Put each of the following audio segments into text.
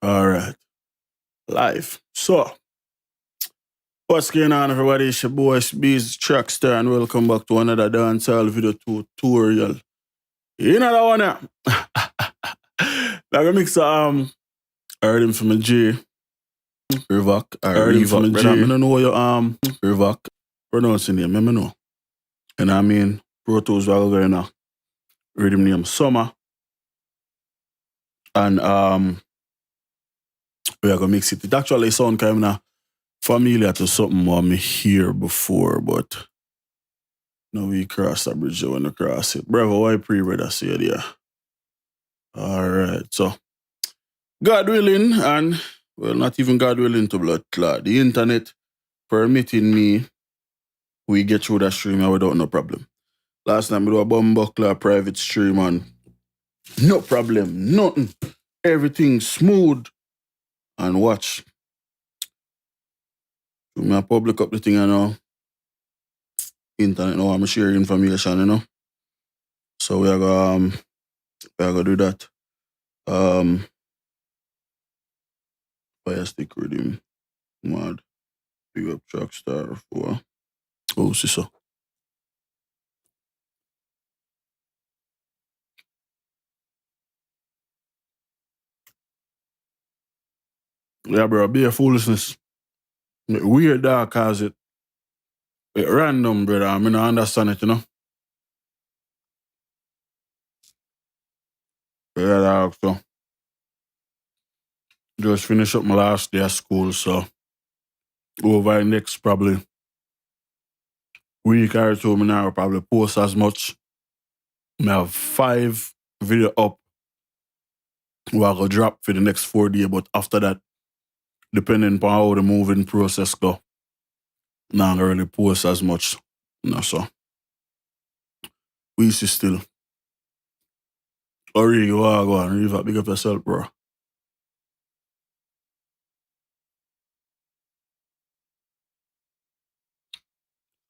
All right. Live. So, what's going on, everybody? It's your boy Itz-Beez-Da TrackStar, and welcome back to another dancehall video tutorial. You know that one, yeah? Like a mix of Riddim from a G. Rivak. Riddim from a G. I don't know your Rivak. Pronouncing name, I know. And I mean, Pro Tools are going on. Riddim name Summer. And we are gonna mix it. It actually sound kind of familiar to something what me hear before, but no, we cross that bridge when we cross it. Bravo, why pre-brother say it, yeah. Alright, so God willing, and well, not even God willing to blood clot. The internet permitting me, we get through that stream without no problem. Last time we do a bumbuckler private stream and no problem, nothing. Everything smooth. And watch. So me public up the thing, you know. Internet now, I'm sharing information, you know. So we are gonna do that. Fire stick Riddim. Mad. Big up TrackStar for. Oh, see so. Yeah, bro, be a foolishness. Weird dog cause it random, brother. I mean, I understand it, you know. Yeah, dog, so. Just finish up my last day of school, so over the next probably week or two, I will probably post as much. I have 5 videos up. We are going to drop for the next 4 days, but after that, depending on how the moving process go, now I'm going to really post as much. You know, so we see still. Hurry, go on, Riva, big up yourself, bro.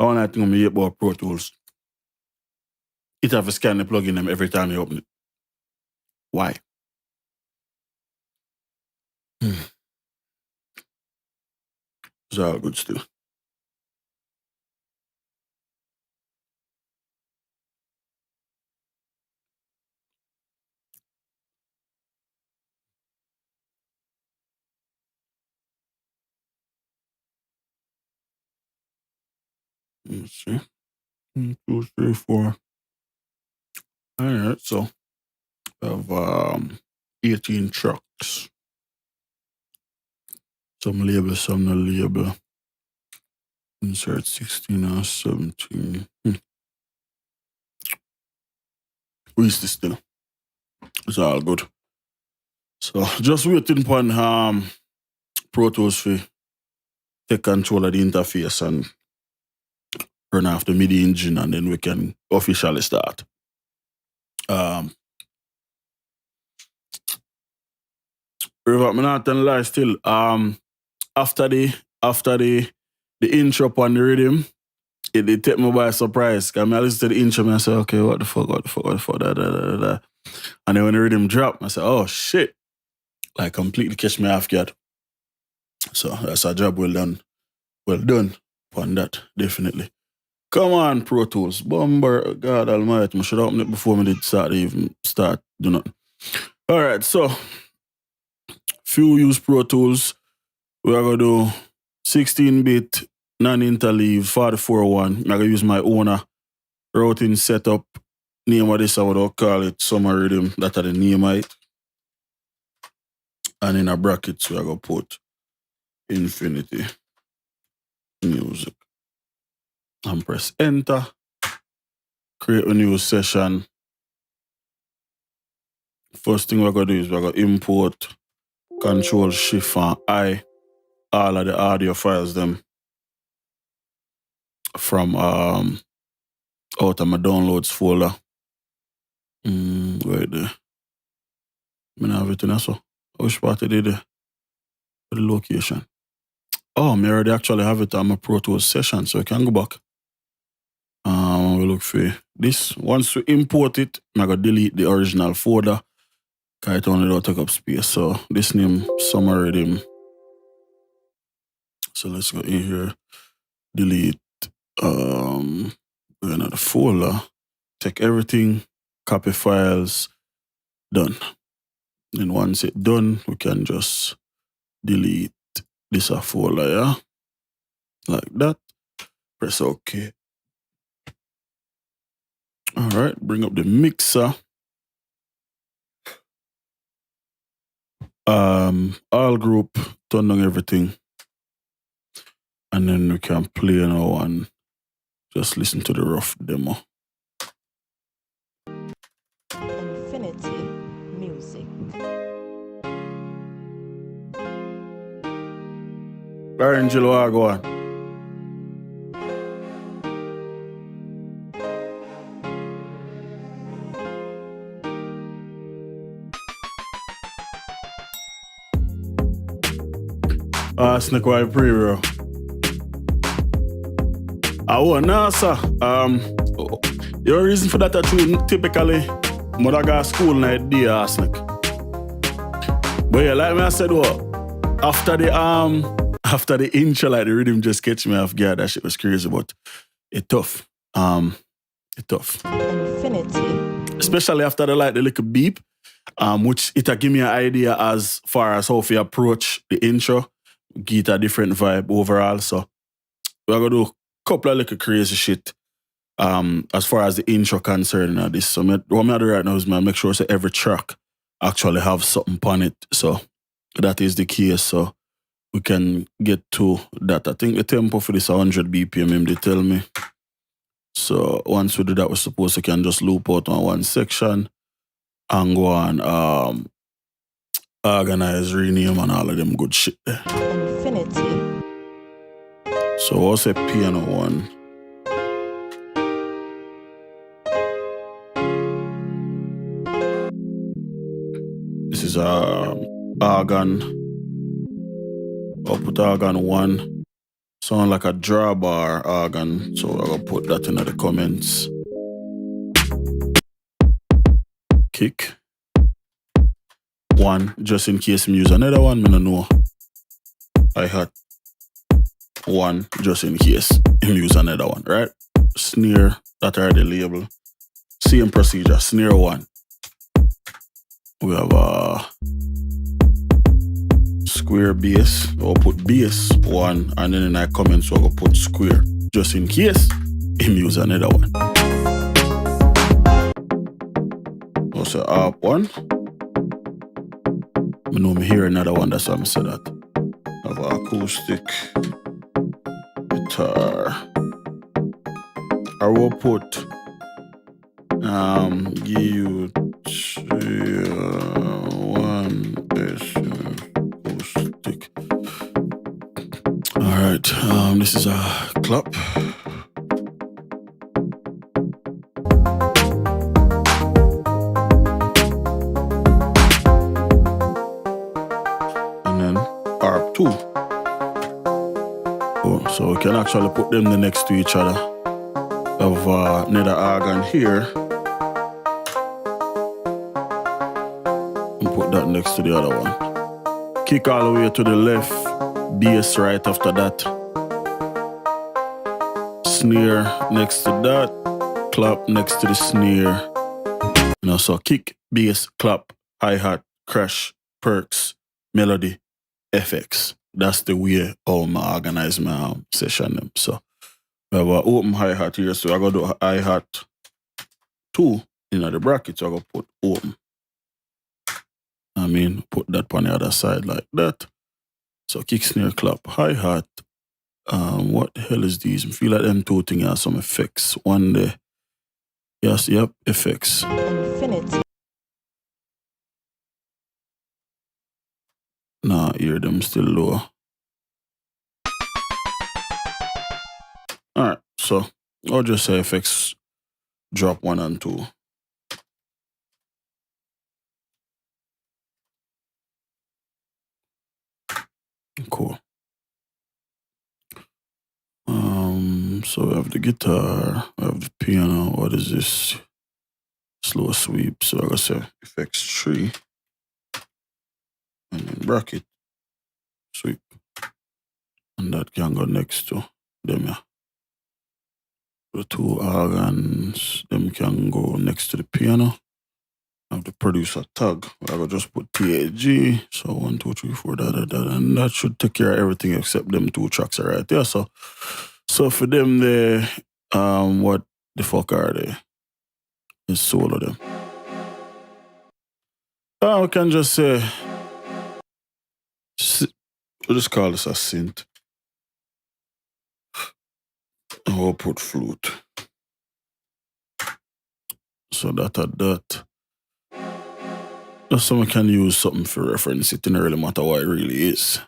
I want to think I'm about Pro Tools. It have to scan the plug in them every time you open it. Why? It's all good still. Let's see. 1, 2, 3, 4. All right, so I have 18 tracks. Some label, some no label. Insert 16 or 17. We still. It's all good. So just waiting upon Pro Tools to take control of the interface and turn off the MIDI engine, and then we can officially start. River, I'm not telling lie still. After the intro on the rhythm, it took me by surprise. Cause I listen to the intro and I say, okay, what the fuck, da. And then when the rhythm dropped, I said, oh shit. Like completely catch me off guard. So that's a job well done. Well done upon that, definitely. Come on, Pro Tools. Bomber, God almighty. I should have opened it before I did start do nothing. All right, so few use Pro Tools. We are going to do 16-bit non-interleave 44.1. I'm going to use my own routing setup. Name of this, I would call it Summer Riddim. That's the name of it. And in a brackets, we are going to put Infinity Music. And press enter. Create a new session. First thing we're going to do is we're going to import Control Shift and I, all of the audio files them from out of my downloads folder. Right there. I have it in also. Which part did it? The location. Oh, I already actually have it on my Pro Tools session, so I can go back. We look for this. Once we import it, I'm going to delete the original folder It only don't take up space. So this name, Summer Riddim. So let's go in here, delete, go into the folder, take everything, copy files, done. And once it's done, we can just delete this folder, yeah? Like that. Press OK. All right, bring up the mixer. All group, turn on everything. And then we can play now and just listen to the rough demo. Infinity Music. Angelo, go on. Snake white pre-roll. No, sir. Your reason for that typically mother got school night day, Snake. But yeah, like I said, after the intro, like the rhythm just catch me off guard. That shit was crazy, but it tough. It tough. Infinity. Especially after the little beep, which it give me an idea as far as how we approach the intro, get a different vibe overall. So we're gonna do a couple of little crazy shit. As far as the intro concerned, this. So what I do right now is make sure that every track actually have something on it. So that is the case. So we can get to that. I think the tempo for this is 100 BPM, they tell me. So once we do that, we're supposed to can just loop out on one section and go on organize, rename, and all of them good shit there. Infinity. So we'll say piano 1. This is organ. I'll put organ 1. Sound like a drawbar organ. So I'm gonna put that in the comments. Kick 1, just in case I use another one, I don't know. Hi-hat 1, just in case I use another one, right? Snare, that are the label. Same procedure, snare 1. We have a square bass. I'll put bass 1, and then in the comments I'll put square, just in case I use another one. Also harp 1. I know me hear another one, that's why I say that. I have acoustic, guitar. I will put give you 1 acoustic. Alright, this is a clap. Harp 2. So we can actually put them next to each other. Have another organ here. And put that next to the other one. Kick all the way to the left. Bass right after that. Snare next to that. Clap next to the snare. So kick, bass, clap, hi-hat, crash, perks, melody, FX. That's the way how I organize my session. So we have an open hi-hat here. So I go do hi-hat 2 in the bracket. So I go put open. Put that on the other side like that. So kick, snare, clap, hi-hat. What the hell is these? I feel like them two things have some effects. One there. Yes, yep, effects. Infinity. Nah, hear them still low. Alright, so I'll just say effects drop 1 and 2. Cool. So we have the guitar, we have the piano. What is this? Slow sweep. So I'm gonna say effects 3. bracket, sweep. And that can go next to them, yeah. The two organs, them can go next to the piano. I have the producer tag. I will just put TAG. So 1, 2, 3, 4, and that should take care of everything except them two tracks are right there. So for them, they what the fuck are they? It's solo them. We can just say we'll just call this a synth. And we'll put flute. So that. Just so we can use something for reference. It doesn't really matter what it really is.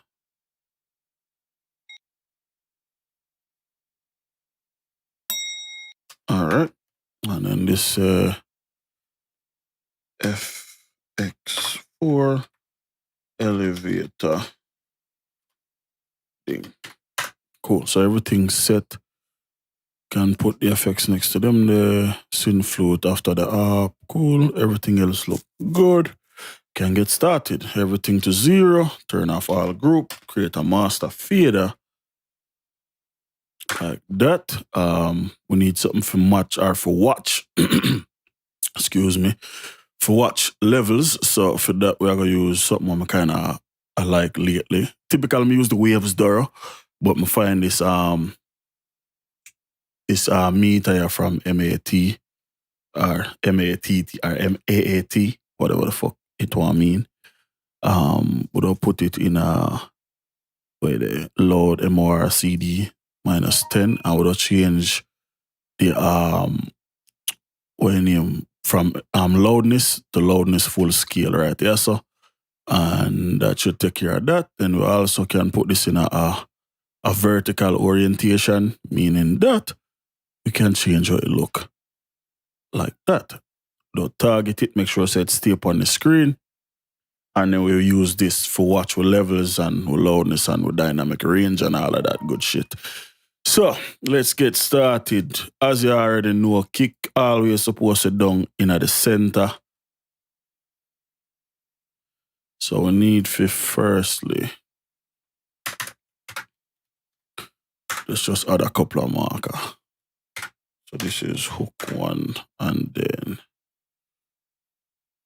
Alright. And then this FX4 elevator thing. Cool. So everything's set. Can put the effects next to them. The synth flute after the app. Cool. Everything else look good. Can get started. Everything to 0. Turn off all group. Create a master fader. Like that. We need something for match or for watch. Excuse me. For watch levels. So for that, we're going to use something I kind of like lately. Typically, I use the Waves Doro, but I find this meter here from MAT or MATT or MAAT, whatever the fuck it will mean. But I'll put it in where the load MOR CD -10, and we'll change the from loudness to loudness full scale right there. So, and that should take care of that. Then we also can put this in a vertical orientation, meaning that we can change how it look like that. Don't target it, make sure it stay up on the screen. And then we'll use this for watch with levels and with loudness and with dynamic range and all of that good shit. So, let's get started. As you already know, kick always supposed to down in the center. So we need for firstly, let's just add a couple of markers. So this is hook 1, and then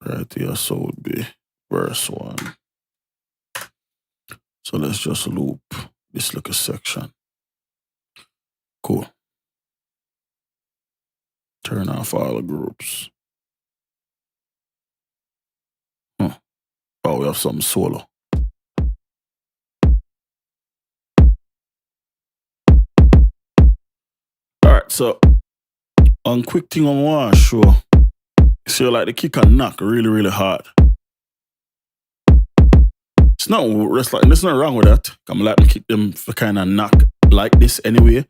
right here, so would be verse 1. So let's just loop this little section. Cool. Turn off all the groups. Oh, we have some solo. Alright, so one quick thing I want to show. So like the kick and knock really, really hard. There's nothing wrong with that. I'm like to kick them for kind of knock like this anyway.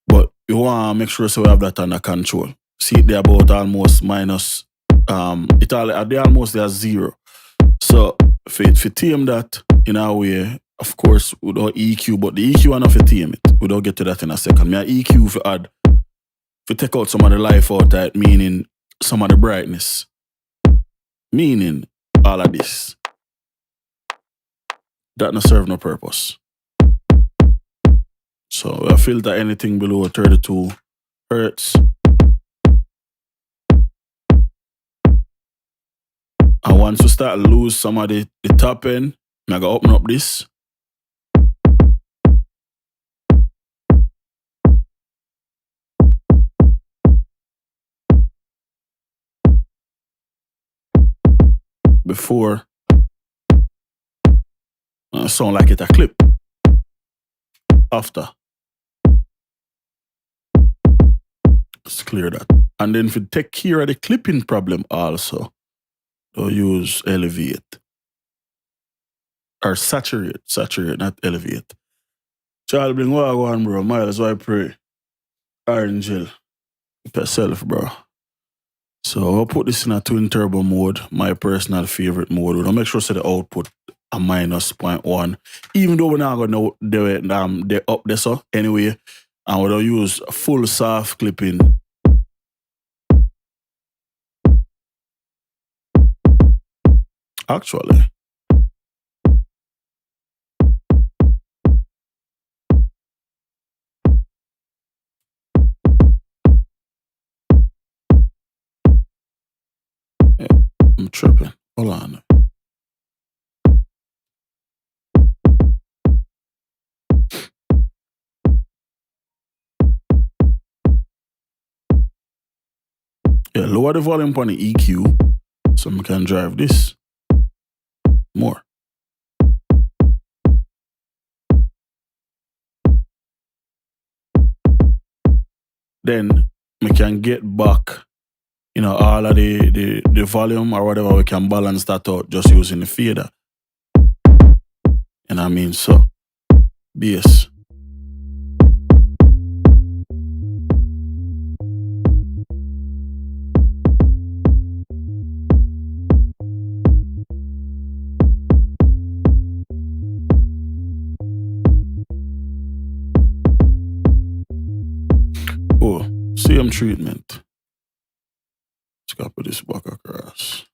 But you want to make sure so we have that under control. See it there about almost minus, they almost there 0. So if you tame that in a way, of course, without EQ, but the EQ enough to tame it. We don't get to that in a second. Me EQ for add, if you take out some of the life out of it, meaning some of the brightness, meaning all of this. That no serve no purpose. So I filter anything below 32 hertz. And once we start lose some of the top end, I'm going to open up this. Before sound like it a clip. After. Let's clear that. And then if you take care of the clipping problem also, you'll use elevate. Or saturate, not elevate. Child bring what I want, bro. Miles, why pray. Orange gel. With yourself, bro. So I'll put this in a twin turbo mode, my personal favorite mode. I'll make sure so the output a -0.1. Even though we're not gonna they're up there so anyway. And we'll use full soft clipping. Actually, lower the volume on the EQ so I can drive this more. Then we can get back, all of the volume or whatever. We can balance that out just using the fader. And I mean, so bass. Oh, same treatment. Let's copy this back across.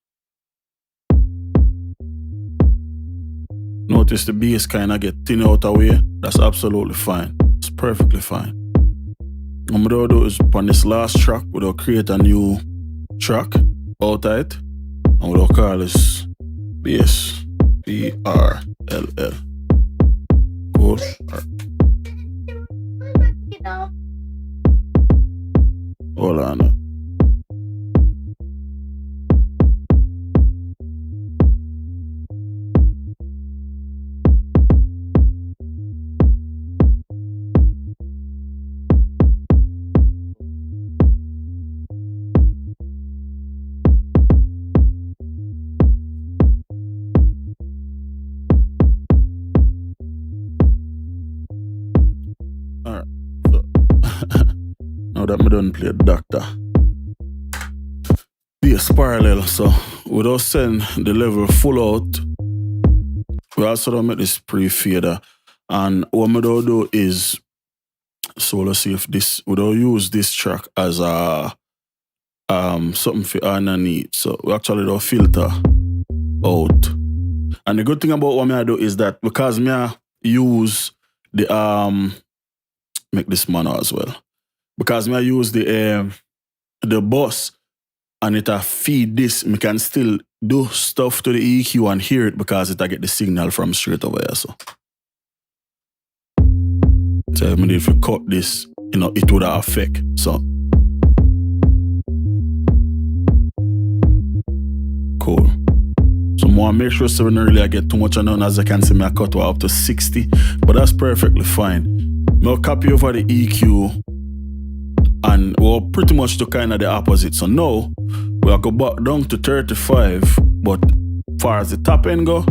Notice the bass kind of get thin out of way. That's absolutely fine. It's perfectly fine. What I'm going to do is, on this last track, we'll create a new track out of it. And we'll call this bass. PRLL. Cool. Hold on. Alright, so now that I done play Doctor. Bass parallel, so we don't send the level full out. We also don't make this pre-fader. And what we don't do is, so let's see if this, we don't use this track as a something for underneath. So we actually don't filter out. And the good thing about what I do is that because I use the make this mono as well. Because I use the bus and it feed this, I can still do stuff to the EQ and hear it because it get the signal from straight over here. So I mean, if you cut this, it would have effect. So cool. So I want to make sure so when really I get too much on, as I can see, I cut up to 60, but that's perfectly fine. I'll copy over the EQ and we'll pretty much do kind of the opposite. So now we'll go back down to 35, but as far as the top end go,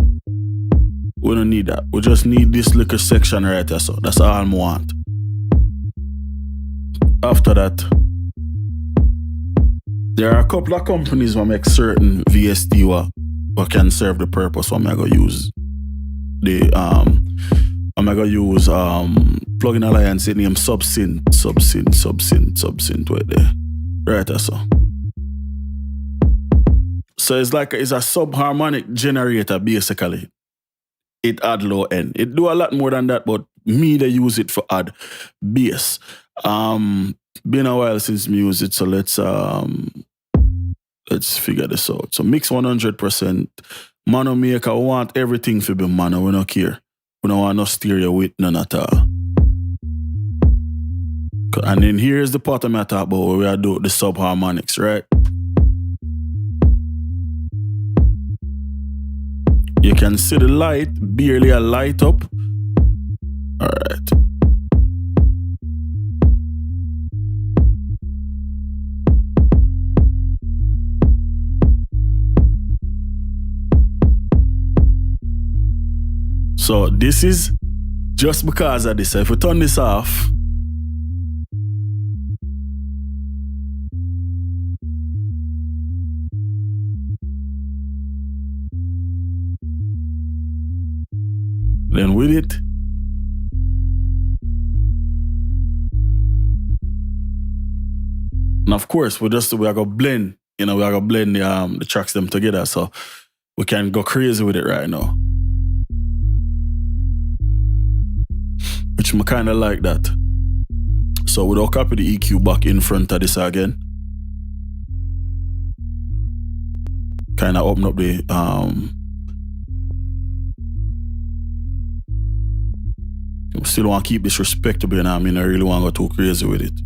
we don't need that. We just need this little section right there. So that's all I want. After that, there are a couple of companies that make certain VST what can serve the purpose. So I'm gonna use the plugin alliance named Subsynth right there. Right there, so. So it's a subharmonic generator basically. It add low end. It do a lot more than that, but me they use it for add bass. Been a while since me use it, so let's figure this out. So mix 100%. Mono maker, we want everything to be mono. We don't care. We don't want no stereo with none at all. And then here's the part I'm talking about where we do the subharmonics, right? You can see the light, barely a light up. All right. So this is just because of this. So if we turn this off, then with it, and of course we are gonna blend, we are gonna blend the tracks them together, so we can go crazy with it right now. Which I kind of like that. So we'll copy the EQ back in front of this again. Kind of open up the still want to keep this respectable, I really want to go too crazy with it.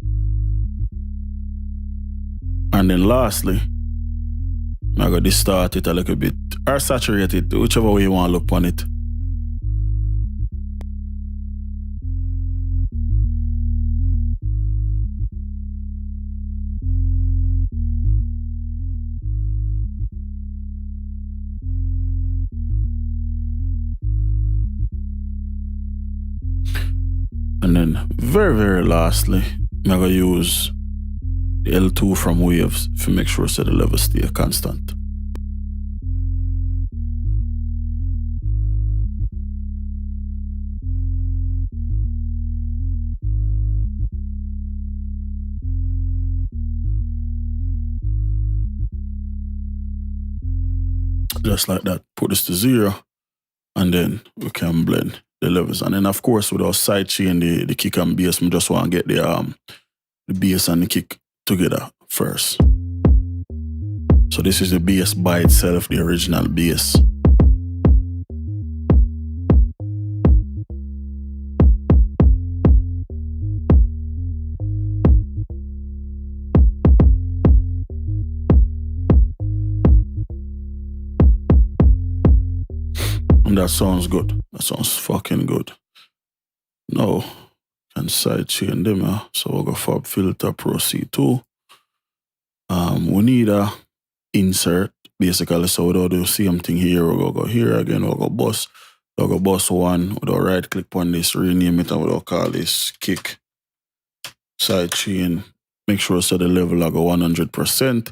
And then lastly, I got distort it a little bit or saturate it, whichever way you want to look on it. And then very, very lastly, I'm going to use the L2 from Waves to make sure so the level stay constant. Just like that. Put this to 0 and then we can blend the levels. And then of course with our sidechain, the kick and bass, I just want to get the bass and the kick together first. So this is the bass by itself, the original bass. And that sounds good. That sounds fucking good. Now, can sidechain them, so we'll go for filter Pro C2. We need a insert, basically, so we'll do the same thing here. We'll go here again, we'll go bus 1, we'll right click on this, rename it, and we'll call this kick sidechain. Make sure so the level I go 100%,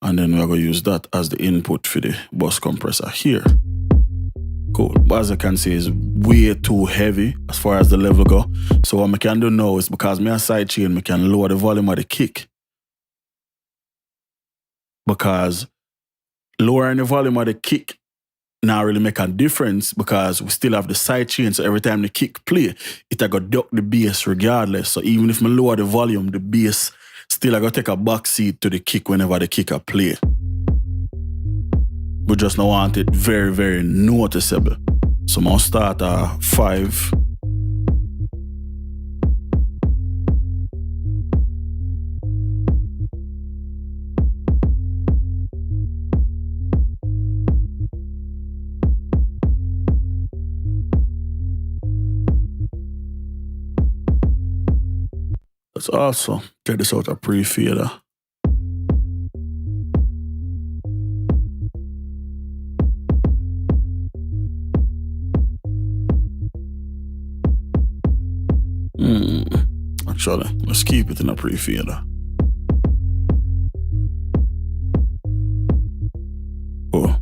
and then we're going to use that as the input for the bus compressor here. Cool. But as I can see, it's way too heavy as far as the level go. So what I can do now is, because me a sidechain, I can lower the volume of the kick. Because lowering the volume of the kick now really make a difference, because we still have the sidechain. So every time the kick play, it I go duck the bass regardless. So even if I lower the volume, the bass still I go take a back seat to the kick whenever the kick a play. We just now want it very, very noticeable. So I'm going to start at 5. Let's also get this out of pre-fader. Actually, let's keep it in a pre-fader. Oh.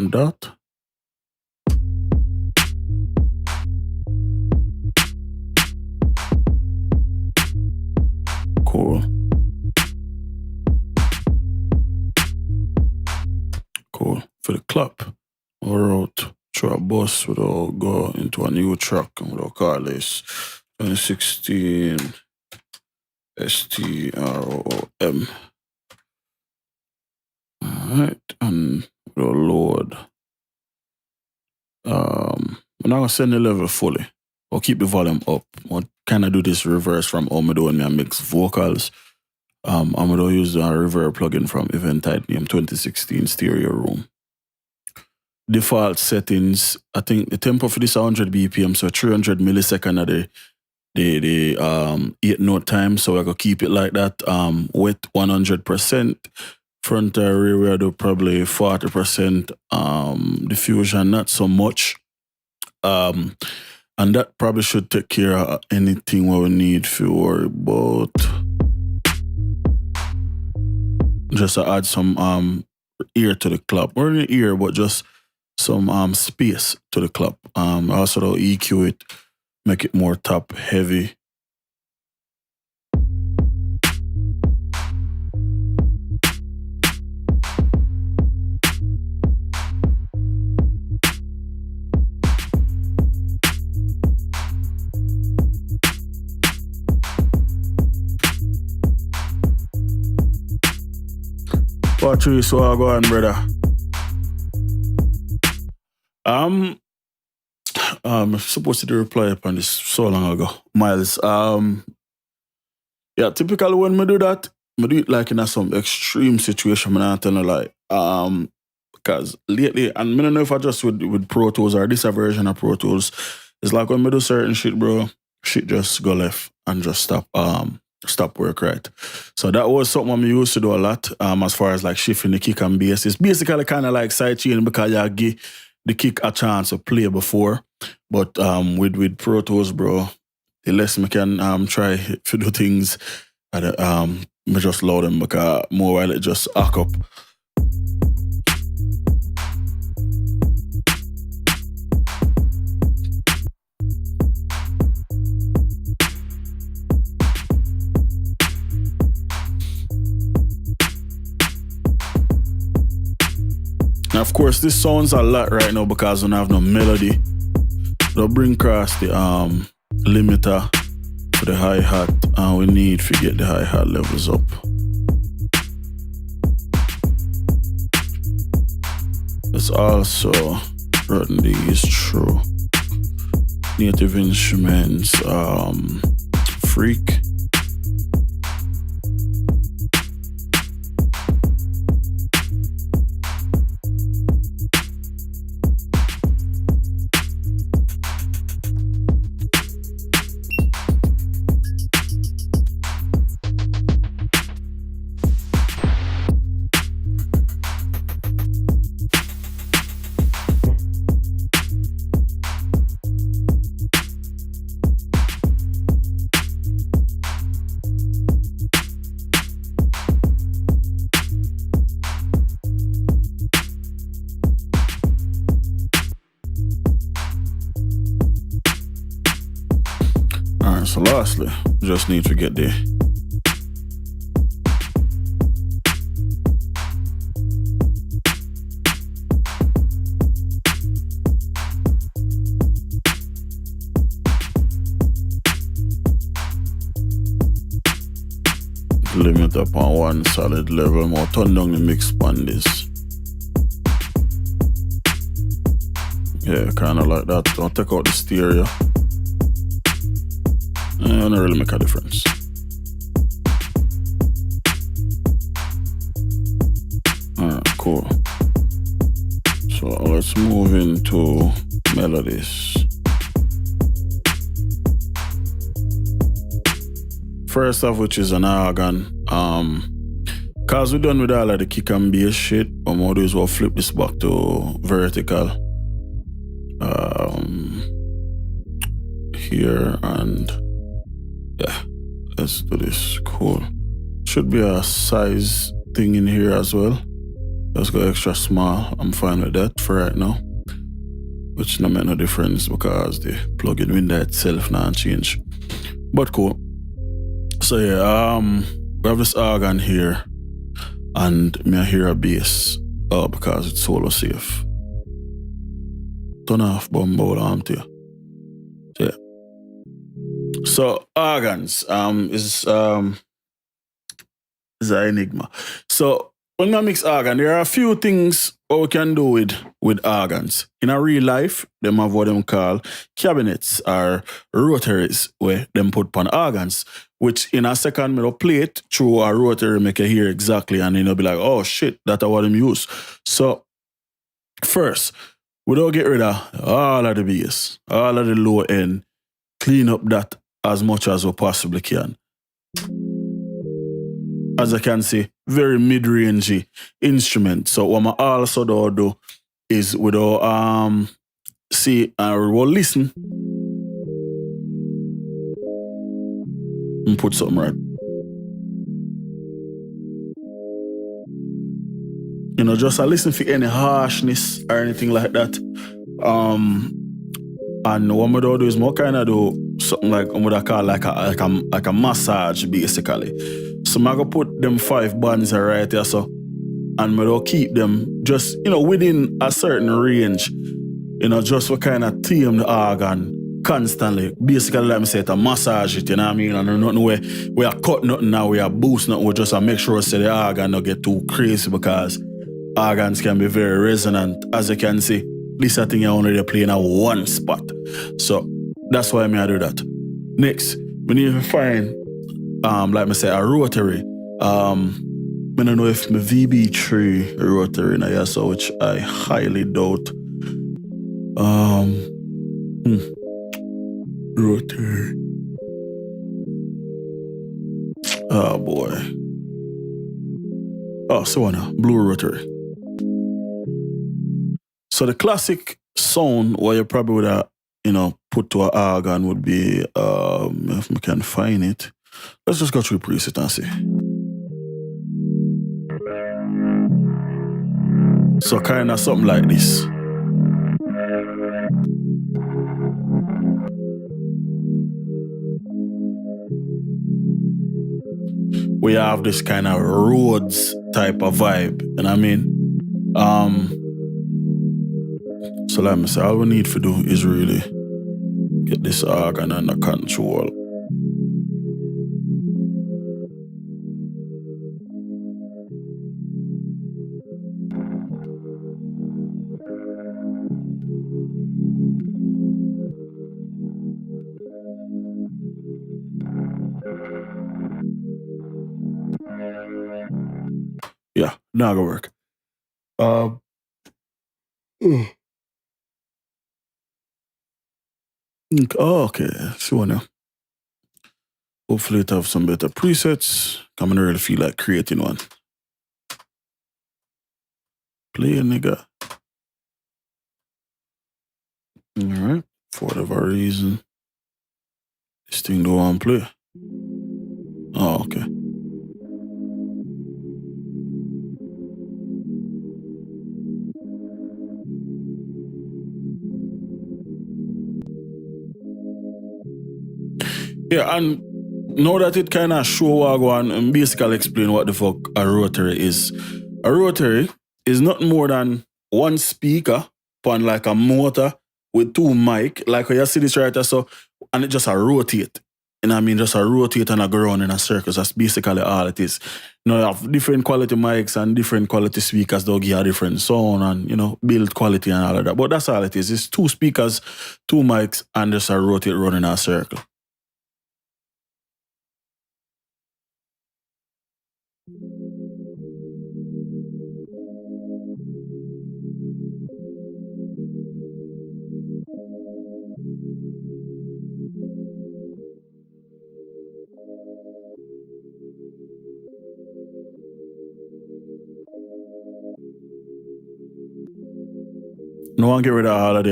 Dot. Cool. Cool. For the clap, we're out through a bus, we'll go into a new track and we'll call this 2016 STROM. Alright, and we'll load. I'm not gonna send the level fully. I'll keep the volume up. I'll kind of do this reverse from how I do when I mix vocals. I'm gonna use a reverb plugin from Event Titanium 2016 Stereo Room. Default settings, I think the tempo for this is 100 BPM, so 300 millisecond of the 8-note time, so I go keep it like that. Wet 100%, front and rear I do probably 40%, diffusion not so much. And that probably should take care of anything what we need to worry about. Just to add some ear to the clap. Or in the ear, but just some space to the clap. Also to EQ it, make it more top heavy. Patrice, so I go on, brother. I'm supposed to do a reply upon this so long ago. Miles. Yeah, typically when I do that, I do it like in some extreme situation, I'm not telling a lie. Because lately, and I don't know if I just with Pro Tools or this a version of Pro Tools, it's like when I do certain shit, bro, shit just go left and just stop work right. So that was something I used to do a lot, as far as like shifting the kick and bass. It's basically kind of like sidechain because you give the kick a chance to play before. But with Pro Tools, bro, the less I can try to do things, and I just load them because more while it just hack up. And of course, this sounds a lot right now because we don't have no melody. They'll bring across the limiter for the hi-hat, and we need to get the hi-hat levels up. Let's also run these through Native Instruments, Freak. So lastly, just need to get the limit up on one solid level, more turn down the mix on this. Yeah, kind of like that. Don't take out the stereo. Don't really make a difference. Alright, cool. So let's move into melodies. First off, which is an organ. Cause we're done with all of the kick and bass shit, what we'll do is we'll flip this back to vertical. Here and yeah, let's do this. Cool. Should be a size thing in here as well. Let's go extra small. I'm fine with that for right now. Which no make no difference because the plugin window itself not change. But cool. So yeah, we have this organ here and me hear a bass because it's solo safe. Turn off bumble arm to you. So yeah. So organs is an enigma. So when I mix organ, there are a few things what we can do with organs. In a real life, them have what them call cabinets or rotaries where them put on organs. which in a second, me play it through a rotary, make you hear exactly, and then you'll be like, oh shit, that's what I'm use. So, first, we don't get rid of all of the bass, all of the low end, clean up that as much as we possibly can. As I can see, very mid-rangey instrument. So what I also do is we do see and we'll listen and put something right. You know, just listen for any harshness or anything like that. And what I do is more kind of do something like what I call like a massage basically. So I'm gonna put them 5 bands right here, so, and I do keep them just, you know, within a certain range. You know, just for kind of tame the organ constantly. Basically, like I said, to massage it, you know what I mean? And nothing where we are cut nothing now, we are boost nothing, we just make sure so the organ don't get too crazy, because organs can be very resonant. As you can see, this thing you're only playing at one spot. So that's why I do that. Next, we need to find, like I said, a rotary. I don't know if my VB3 rotary now, yeah, so which I highly doubt. Rotary. Oh boy. Oh, so now, blue rotary. So the classic sound what you probably would have, you know, put to an organ would be, if we can find it. Let's just go through the preset and see. So kind of something like this. We have this kind of Rhodes type of vibe, you know what I mean? So like I say, all we need to do is really get this organ under control. Yeah, not gonna work. Oh, okay, so now. Hopefully it have some better presets. I'm gonna really feel like creating one. Play a nigga. Alright, for whatever reason, this thing don't want to play. Oh, okay. Yeah, and now that it kind of show what I go on and basically explain what the fuck a rotary is. A rotary is nothing more than one speaker on like a motor with 2 mic, like when you see this right there, so, and it just a rotate. You know what I mean? Just a rotate and a go around in a circle. That's basically all it is. You know, you have different quality mics and different quality speakers. They'll give you a different sound and, you know, build quality and all of that. But that's all it is. It's 2 speakers, 2 mics, and just a rotate running in a circle. No one get rid of all of the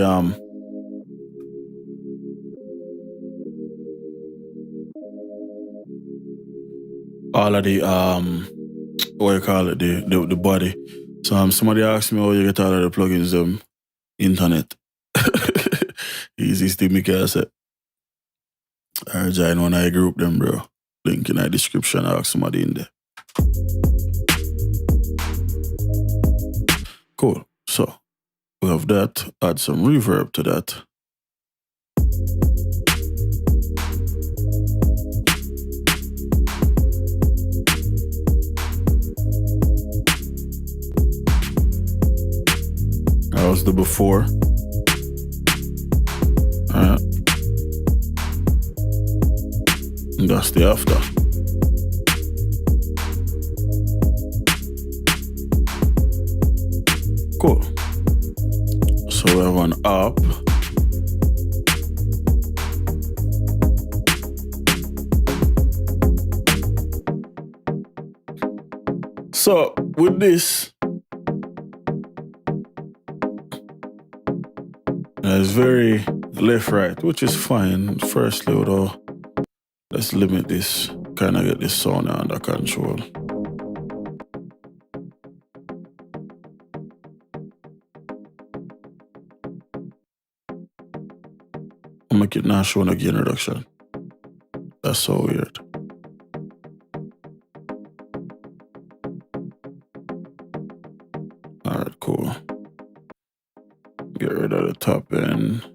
what you call it, the body. So somebody asked me how you get all of the plugins internet. Easiest thing me can say. I join one I group them, bro. Link in the description, I ask somebody in there. Cool. So we have that, add some reverb to that. That was the before. that's the after. Cool. So we have an up. So with this, it's very left-right, which is fine. Firstly, though, let's limit this, kind of get this sound under control. I'll make it not show no gain reduction. That's so weird. Alright, cool. Get rid of the top end.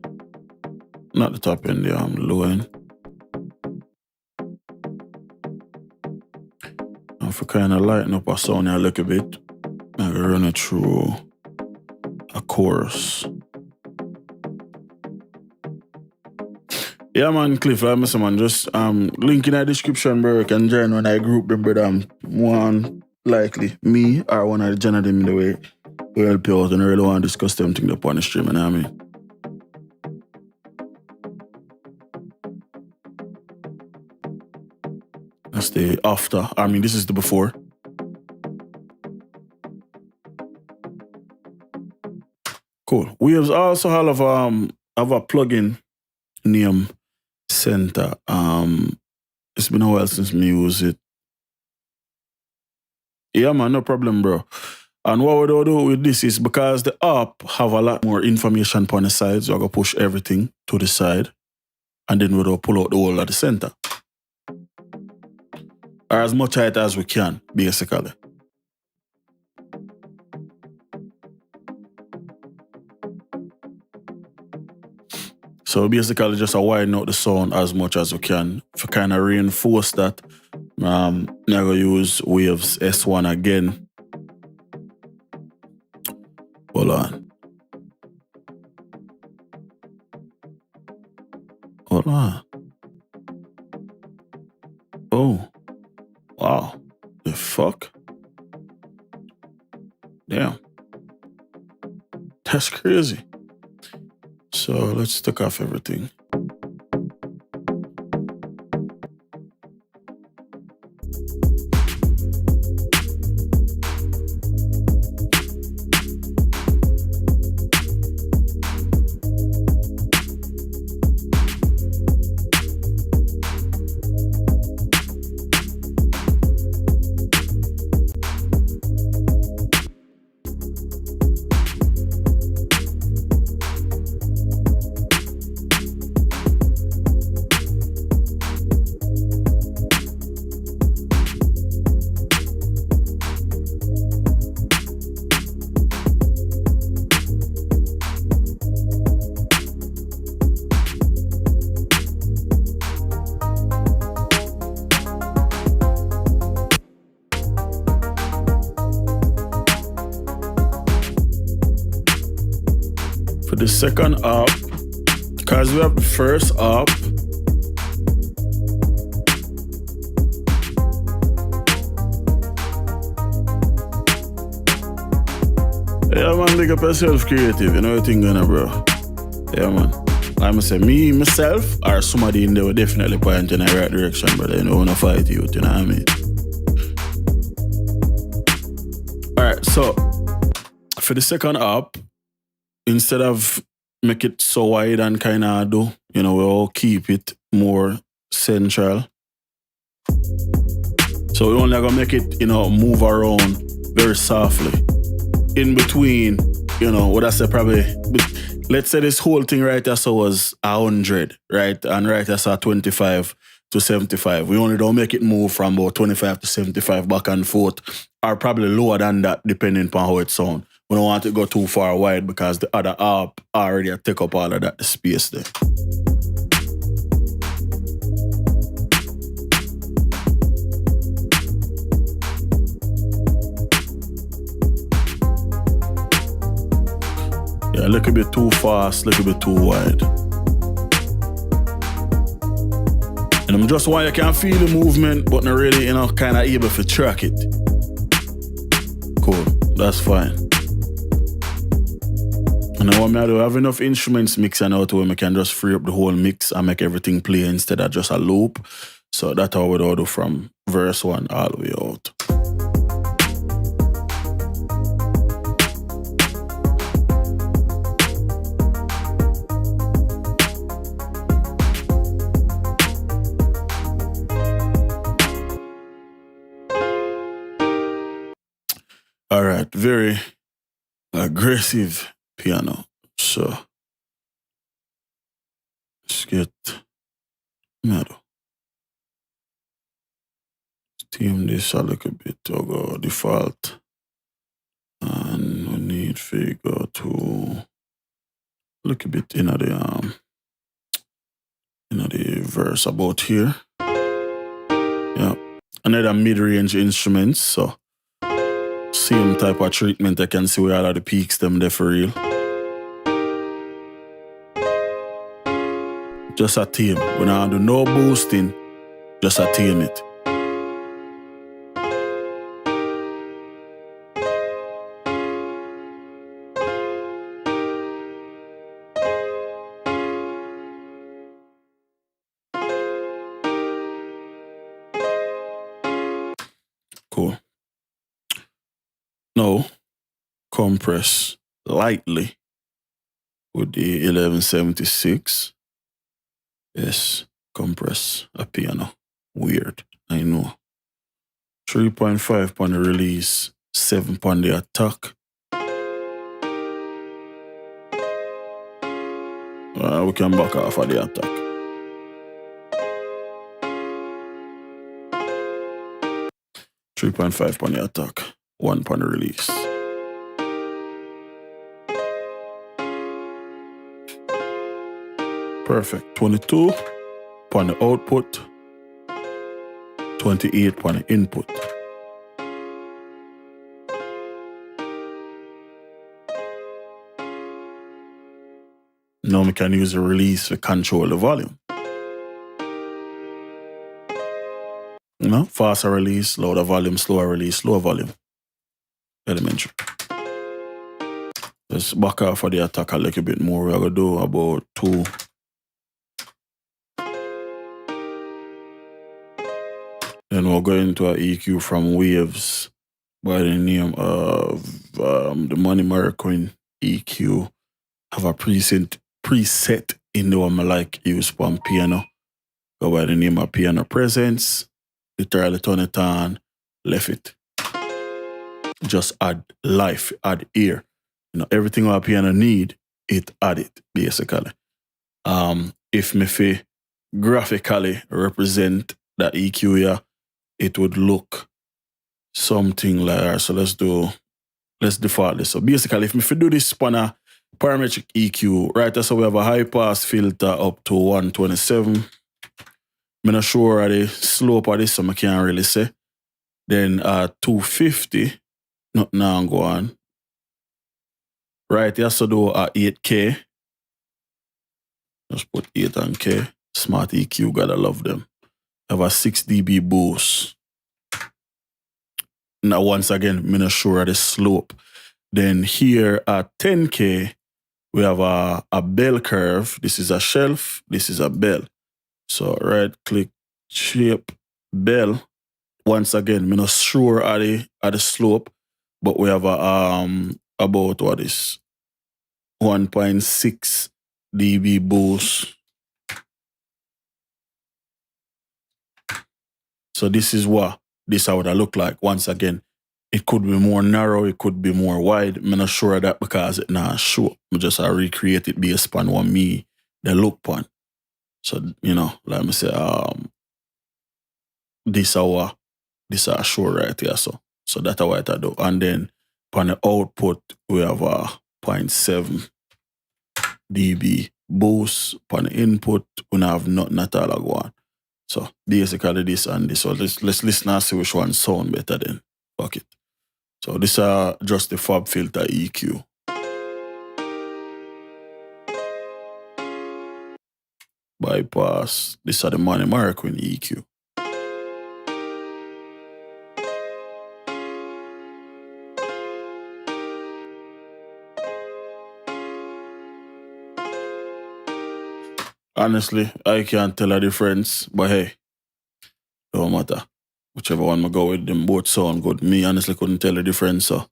Not the top end, the low end. And for kind of lighten up our sound a little bit, I'm gonna run it through a chorus. Yeah, man, Cliff, like I say, man, just link in the description, bro. You can join when I group them, brother. One likely me or one of the general them in the way will help you out, and I really want to discuss them things up on the stream, you know what I mean? That's the after. I mean, this is the before. Cool. We also have a plugin named Center. It's been a while since me use it. Yeah, man, no problem, bro. And what we do with this is because the app have a lot more information on the side, so I go push everything to the side, and then we do pull out the whole of the center. Or as much height as we can, basically. So basically just widen out the sound as much as we can. To kind of reinforce that, I'm going to use Waves S1 again. Hold on. Hold on. Oh. Wow. The fuck? Damn. That's crazy. So let's take off everything. For the second up, because we have the first up, yeah, man, big up yourself, creative. You know what you're gonna, bro. Yeah, man. I must say, me, myself, or somebody in there will definitely point in the right direction, brother. You know, when I fight you, you know what I mean? Alright, so, for the second up, instead of make it so wide and kind of do, you know, we'll keep it more central. So we're only gonna make it, you know, move around very softly. In between, you know, what I say probably, let's say this whole thing right here so was 100, right? And right here so 25 to 75. We only don't make it move from about 25 to 75 back and forth, or probably lower than that depending on how it sounds. We don't want to go too far wide because the other app already take up all of that space there. Yeah, a little bit too fast, a little bit too wide. And I'm Just one you can feel the movement, but not really, kind of able to track it. Cool, that's fine. And then what I do, I have enough instruments mixing out where I can just free up the whole mix and make everything play instead of just a loop. So that's how we do from verse 1 all the way out. All right, very aggressive piano. So let's get middle. Tune this a little bit to go default. And we need to go to a little bit in the verse about here. Yeah. Another mid-range instruments, so same type of treatment. I can see where all of the peaks them there for real. Just a tame. We don't do no boosting, just a tame it. Cool. Now, compress lightly with the 1176. Yes, compress a piano. Weird, I know. 3.5 on the release, 7 on the attack. We can back off of the attack. $3.5 on the attack, 1 on the release. Perfect. 22 on the output, 28 on the input. Now we can use the release to control the volume. Faster release, louder volume, slower release, lower volume. Elementary. Let's back off for the attack a little bit more. We're going to do about 2. Then we'll go into an EQ from Waves by the name of the Money Mercury EQ. Have a preset in the one I like use from piano. Go by the name of Piano Presence. Literally turn it on, left it. Just add life, add ear. Everything our piano need, it add it, basically. If me fi graphically represent that EQ here, it would look something like that. So let's default this. So basically, if me fi do this on a parametric EQ, right, so we have a high pass filter up to 127. I'm not sure of the slope of this, so I can't really say. Then 250, nothing now go on. Right, you also do a 8K. Just put 8 on K. Smart EQ, gotta love them. Have a 6 dB boost. Now once again, I'm not sure of the slope. Then here at 10K, we have a bell curve. This is a shelf, this is a bell. So right click, shape, bell. Once again, I'm not sure of the slope, but we have about what is 1.6 dB boost. So this is what this would look like. Once again, it could be more narrow, it could be more wide. I'm not sure of that because it not show. I just recreate it based upon what the look upon. So, like I say, this is show right here. So that's what I do. And then on the output, we have a 0.7 dB boost. On the input, we don't have nothing at all go on. So basically this and this. So let's listen and see which one sound better then. Fuck it. So this is just the Fab Filter EQ. bypass. This are the money mark when EQ. Honestly, I can't tell a difference, but hey, don't matter. Whichever one I go with, them both sound good. Me honestly couldn't tell the difference, so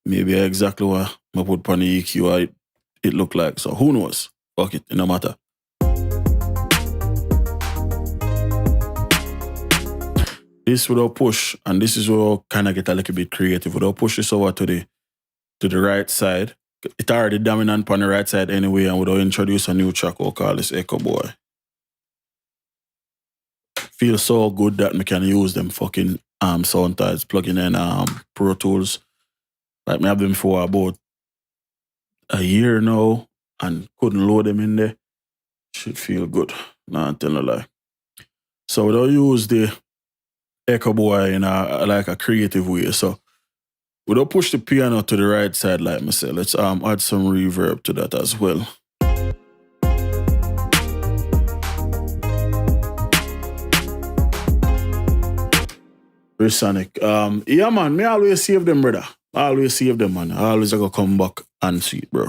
maybe exactly what I put on the EQ it looked like. So who knows? Fuck it, no matter. This without push, and this is where I kind of get a little bit creative. Without push this over to the right side. It's already dominant on the right side anyway, and without introduce a new track, I'll call this Echo Boy. Feels so good that I can use them fucking sound tiles, plugging in Pro Tools. Like I have them for about a year now and couldn't load them in there. Should feel good. Nah, I'm telling a lie. So we don't use the Echo Boy in a creative way. So we don't push the piano to the right side like I said. Let's add some reverb to that as well. Sonic. Yeah, man, me always save them, brother. I always save them, man. I always go come back and see it, bro.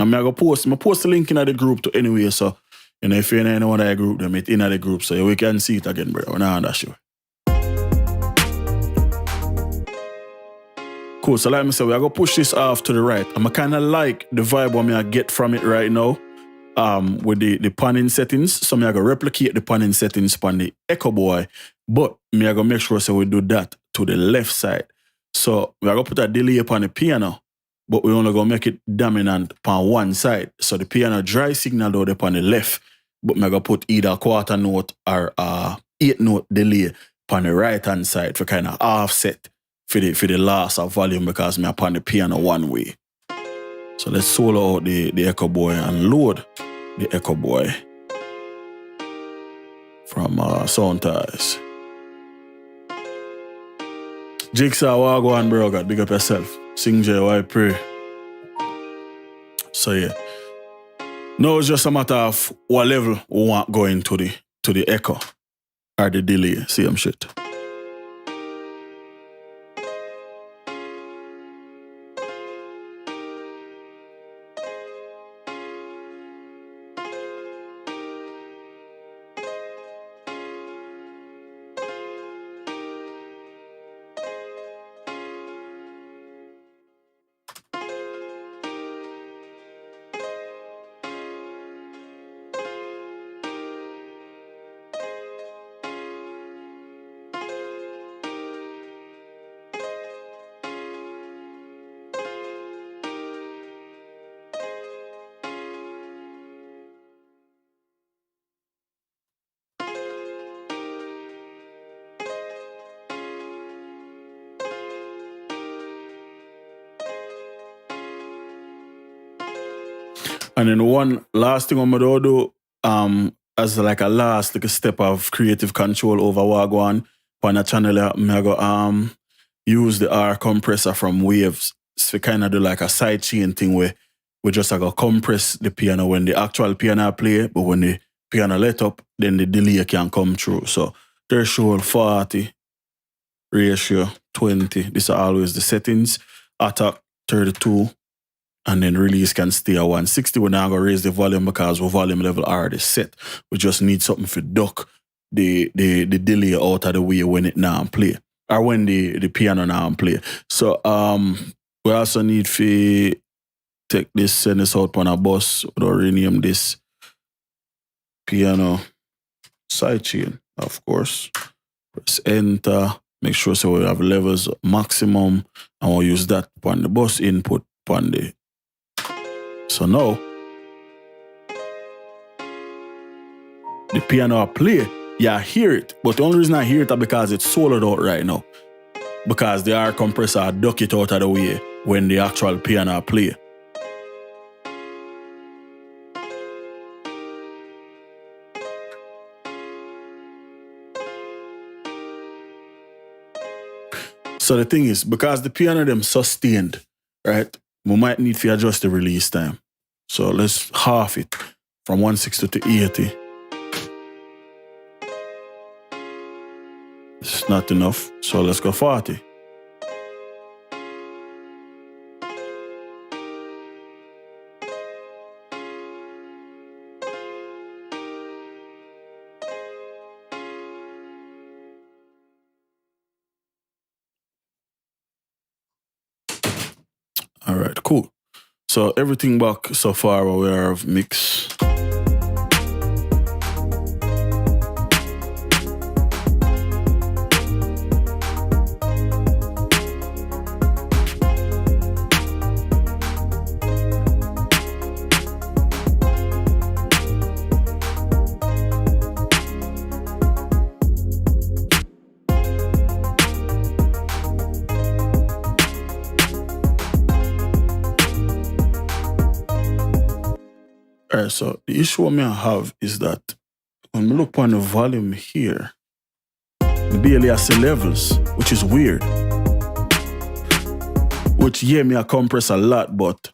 And I post the link in the group to anyway, so you know, if you're in any one of the group, them it in the group, so we can see it again, bro. We're not on that show. Cool, so like I said, we're going to push this off to the right. I'm kind of like the vibe what I get from it right now. With the panning settings. So I'm going to replicate the panning settings on the Echo Boy, but I'm going to make sure so we do that to the left side. So we're going to put a delay upon the piano, but we're only going to make it dominant upon one side. So the piano dry signal out upon the left, but I'm going to put either a quarter note or 8-note delay upon the right hand side for kind of offset for the loss of volume because I'm upon the piano one way. So let's solo out the Echo Boy and load the Echo Boy from Sound Ties. Jigsaw, what go on, bro? God, big up yourself. Sing J, I pray. So yeah. Now it's just a matter of what level we want going to the echo or the delay. Same shit. And then one last thing I'm going to do, as like a last like a step of creative control over what I go on a channel, I'm going to use the R compressor from Waves to kind of do like a side chain thing where we just like compress the piano when the actual piano play, but when the piano let up, then the delay can come through. So threshold 40, ratio 20. These are always the settings. Attack 32. And then release can stay at 160. We're now going to raise the volume because our volume level already set. We just need something for duck the delay out of the way when it now play. Or when the piano now play. So we also need to take this, send this out on a bus, or rename this piano sidechain, of course. Press enter. Make sure so we have levels maximum. And we'll use that on the bus input on the. So now, the piano play, yeah, I hear it. But the only reason I hear it is because it's soloed out right now. Because the R compressor duck it out of the way when the actual piano play. So the thing is, because the piano them sustained, right? We might need to adjust the release time. So let's half it from 160 to 80. It's not enough, so let's go 40. All right, cool. So everything back so far we have mix. Alright, so the issue I have is that when we look on the volume here, we barely see levels, which is weird. Which, yeah, me I compress a lot, but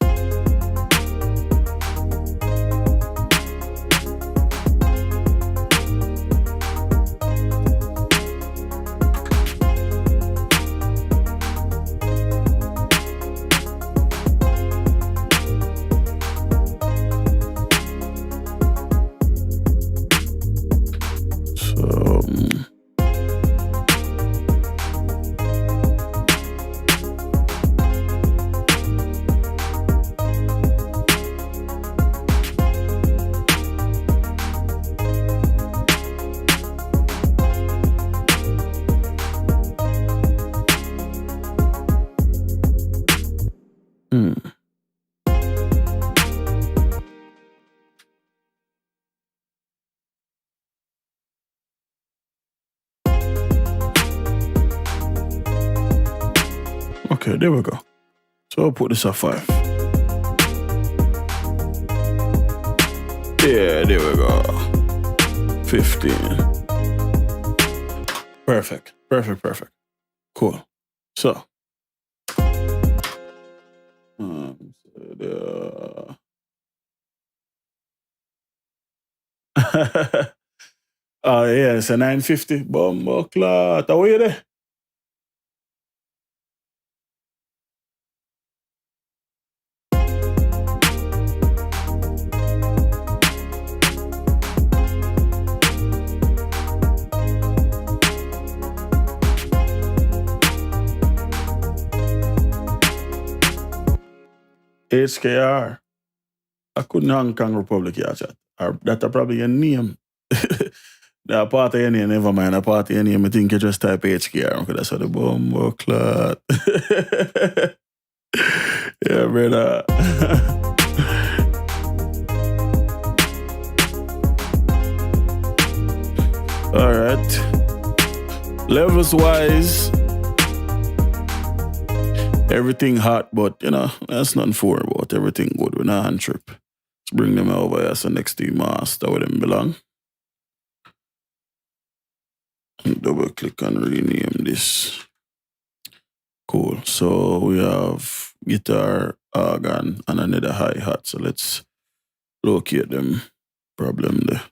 okay, there we go. So I'll put this at 5. Yeah, there we go. 15. Perfect, perfect, perfect. Cool. So, oh yeah, it's a 950. Bombo clot. How are you there? HKR. I couldn't Hong Kong Republic here, chat. Or that's probably your name. That part of your name, never mind. A part of your name, I think you just type HKR. Okay, that's how the bombo clot. Yeah, brother. All right. Levels wise, everything hot, but you know, that's nothing for about. Everything good. We're not on trip. Let's bring them over here so next to master where them belong. And double click and rename this. Cool. So we have guitar, organ, and another hi-hat. So let's locate them. Problem there.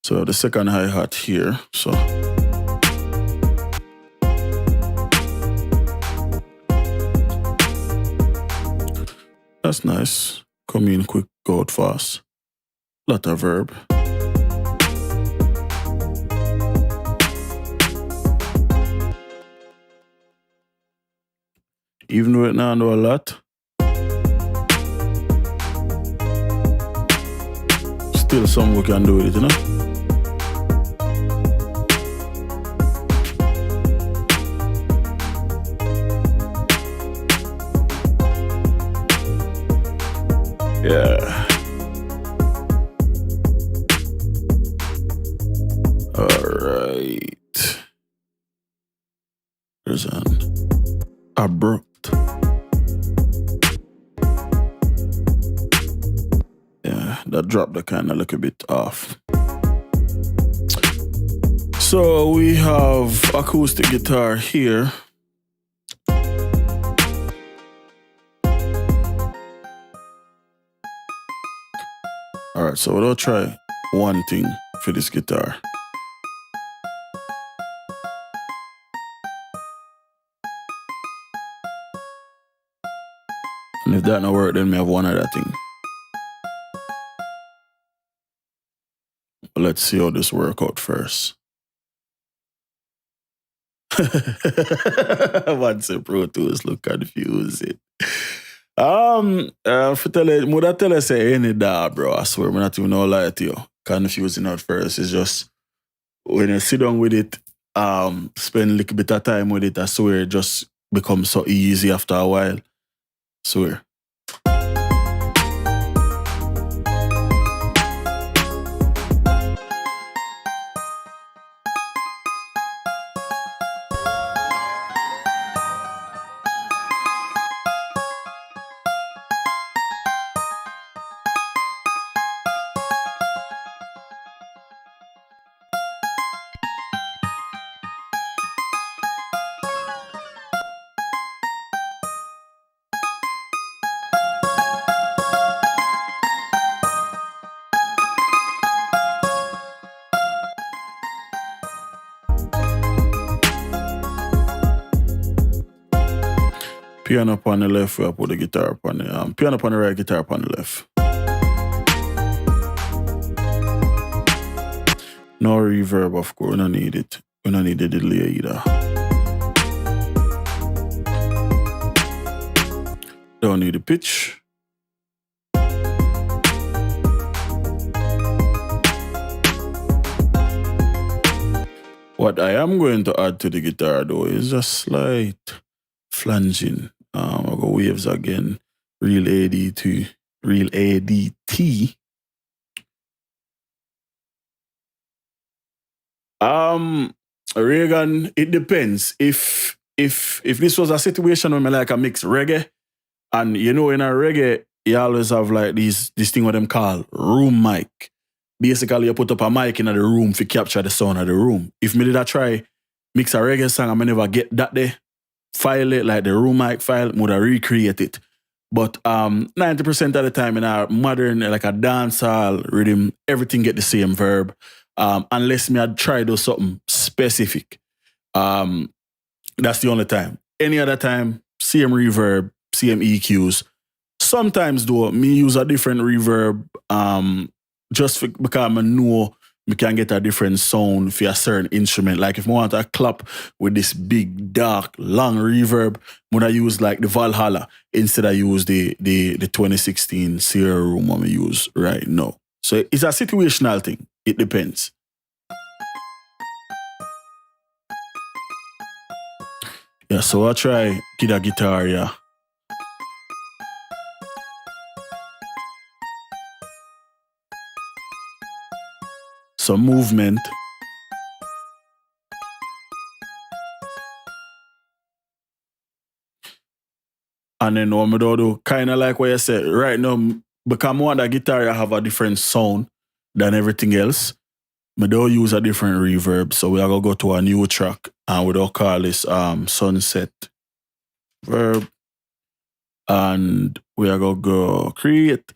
So the second hi-hat here. So that's nice. Come in quick, go out fast. Lot of verb. Even though it now know a lot, still some we can do with it, you know? Yeah. All right. There's an abrupt. Yeah, that dropped the kind of look a bit off. So we have acoustic guitar here. Alright, so we'll try one thing for this guitar. And if that not work, then we have one other thing. Let's see how this work out first. Once a Pro Tools look confused. For tell you say any da, bro. I swear, I'm not even no lie to you. Confusing at first. It's just when you sit down with it, spend a little bit of time with it, I swear it just becomes so easy after a while. Swear. Piano up on the left, we put the guitar up on the piano up on the right, guitar up on the left. No reverb, of course, we don't need it. We don't need the delay either. Don't need the pitch. What I am going to add to the guitar though is a slight flanging. I'll go waves again. Real ADT. Real ADT. Reagan, it depends. If this was a situation where I like a mix reggae, and you know in a reggae, you always have like this thing what them call room mic. Basically, you put up a mic in the room to capture the sound of the room. If me did I try mix a reggae song, I may never get that there. File it like the room mic file, would I recreate it. But 90% of the time in our modern, like a dancehall rhythm, everything get the same verb. Unless me I'd try do something specific. That's the only time. Any other time, same reverb, same EQs. Sometimes though, me use a different reverb just because I know we can get a different sound for a certain instrument. Like if I want a clap with this big, dark, long reverb, I'm gonna use like the Valhalla instead I use the 2016 Sierra Room I'm use right now. So it's a situational thing. It depends. Yeah, so I'll try get a guitar, yeah. Some movement. And then what I do, kind of like what you said, right now, because I want that guitar to have a different sound than everything else, I don't use a different reverb. So we are going to go to a new track and we don't call this Sunset Verb. And we are going to go create.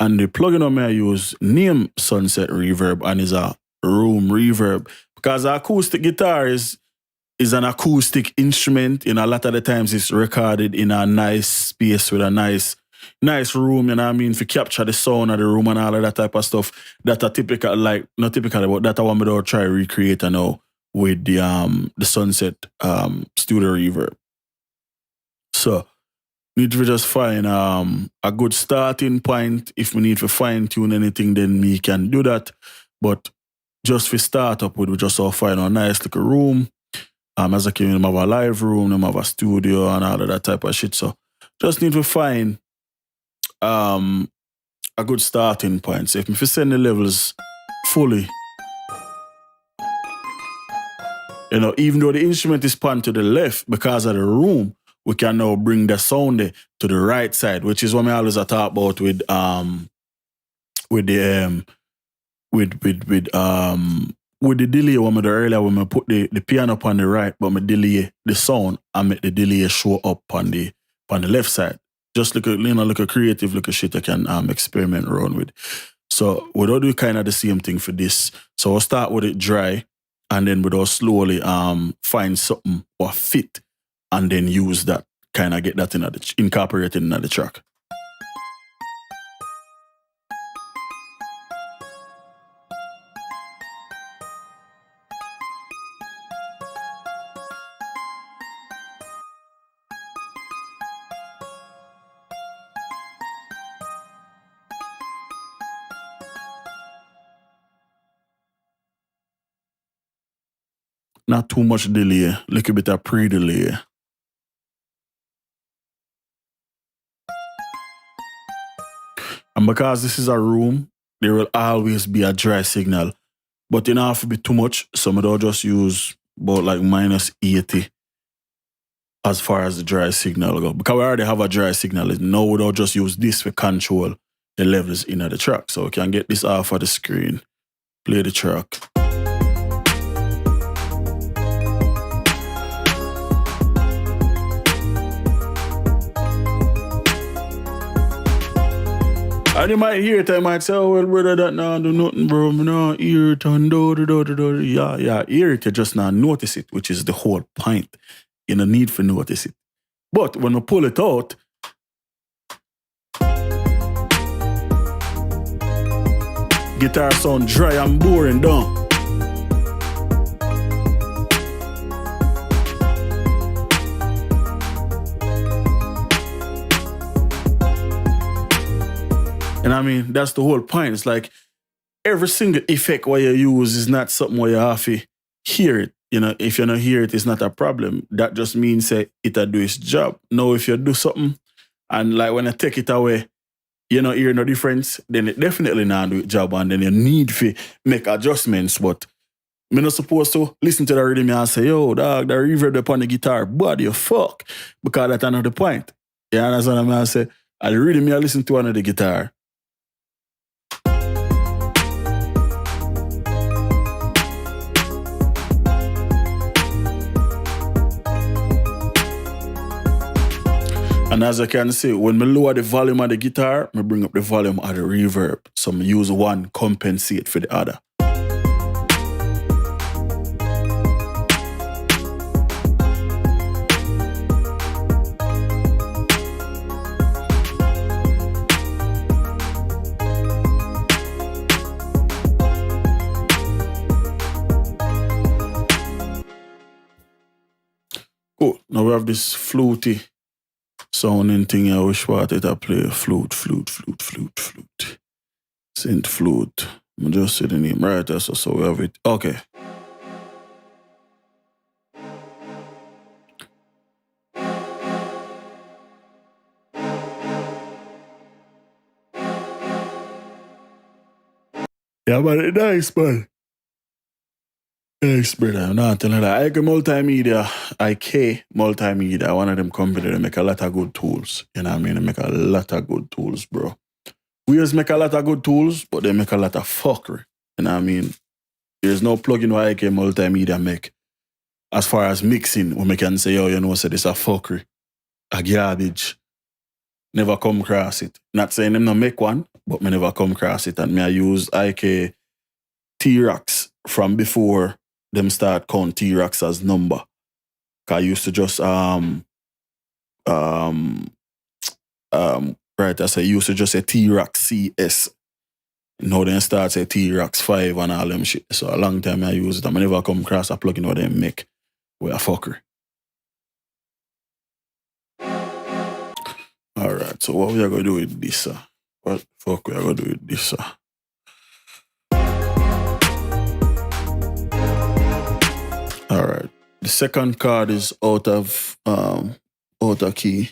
And the plugin I use name Sunset Reverb and is a room reverb. Because an acoustic guitar is an acoustic instrument. You know, a lot of the times it's recorded in a nice space with a nice room, you know what I mean, to capture the sound of the room and all of that type of stuff. That are typical, like, not typical, but that I want me to try to recreate now with the Sunset Studio Reverb. So, need to just find a good starting point. If we need to fine tune anything, then we can do that. But just for start up with, we just all find a nice little room. As I came in, have a live room, have a studio and all of that type of shit. So just need to find a good starting point. So if we send the levels fully, you know, even though the instrument is panned to the left because of the room, we can now bring the sound to the right side, which is what I always talk about with the delay when I do earlier when I put the piano up on the right, but I delay the sound and make the delay show up on the left side. just look a creative look at shit I can experiment around with. So we'll do kind of the same thing for this. So we'll start with it dry, and then we'll slowly find something or fit, and then use that, kind of get that incorporated in the track. Not too much delay, little bit of pre-delay. And because this is a room, there will always be a dry signal. But it don't have to be too much, so I don't just use about like -80 as far as the dry signal go. Because we already have a dry signal, now we don't just use this to control the levels in the track. So we can get this off of the screen, play the track. And you might hear it, I might say, oh, well, brother, that nah do nothing, bro. Me nah hear it and do. Yeah, hear it, you just not notice it, which is the whole point. You don't need to notice it. But when you pull it out, guitar sound dry and boring, don't? And I mean, that's the whole point. It's like every single effect what you use is not something where you have to hear it. You know, if you don't hear it, it's not a problem. That just means that it'll do its job. Now, if you do something and like when I take it away, you know, hear no difference, then it definitely not do its job, and then you need to make adjustments. But I'm not supposed to listen to the rhythm and say, yo, dog, the reverb upon the guitar, body you fuck. Because that's another point. You understand what I'm saying? And the rhythm I listen to on the guitar. And as I can see, when I lower the volume of the guitar, I bring up the volume of the reverb. So I use one compensate for the other. Cool. Now we have this fluty sounding thing. I wish what it I play flute. Synth flute. I just say the name right there, so we have it. Okay. Yeah, but it's nice, man. Nice, brother. I'm not telling that. IK Multimedia, one of them companies that make a lot of good tools. You know what I mean? They make a lot of good tools, bro. We just make a lot of good tools, but they make a lot of fuckery. You know what I mean? There's no plugin where IK Multimedia make. As far as mixing, we can say, oh, you know, so this a fuckery. A garbage. Never come across it. Not saying them not make one, but me never come across it. And me I use IK T-Rocks from before them start count T-Rocks as number. I used to just right, I say used to just say T-Rocks CS. Now then start say T-Rocks 5 and all them shit. So a long time I use it. I never come across a plugin where they make with a fucker. Alright, so what we are gonna do with this? What the fuck we are gonna do with this? Alright. The second card is out of key.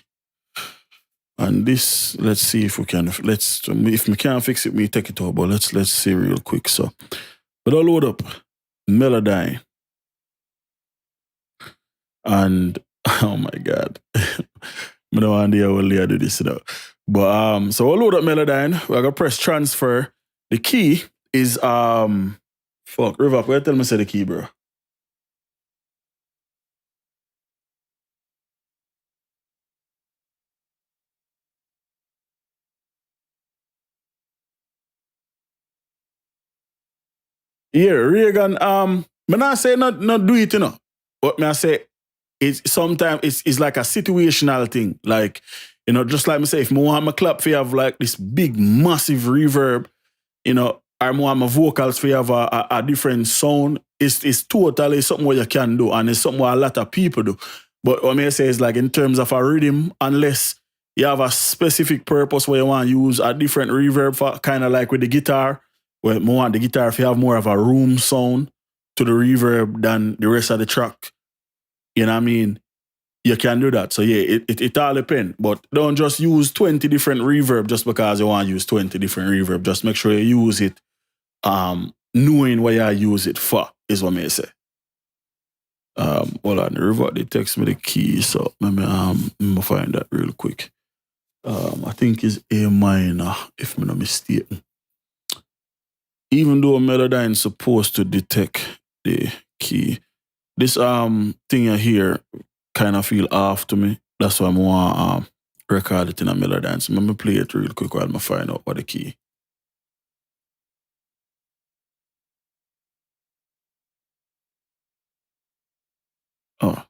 And this, let's see if we can, if we can't fix it, we take it over, but let's see real quick. So, but I'll load up Melodyne. And, oh my God. I don't want to how I do this now. But, so I'll load up Melodyne. We're going to press transfer. The key is, fuck, River, where tell me say the key, bro? Yeah, Reagan, me not say not do it, you know. But me I say it's sometimes it's like a situational thing. Like, you know, just like me say, if me want my clap for you have like this big, massive reverb, you know, or me want my vocals for you have a different sound, it's totally something what you can do, and it's something what a lot of people do. But what I say is like in terms of a rhythm, unless you have a specific purpose where you want to use a different reverb for, kind of like with the guitar, where I want the guitar if you have more of a room sound to the reverb than the rest of the track. You know what I mean? You can do that. So yeah, it all depends. But don't just use 20 different reverb just because you want to use 20 different reverb. Just make sure you use it knowing what you use it for, is what I say. Hold on, River, they text me the key, so let me find that real quick. I think it's A minor, if I'm not mistaken. Even though Melodyne's supposed to detect the key, this thing here kind of feel off to me. That's why I want to record it in a Melodyne. So let me play it real quick while I find out what the key. Oh.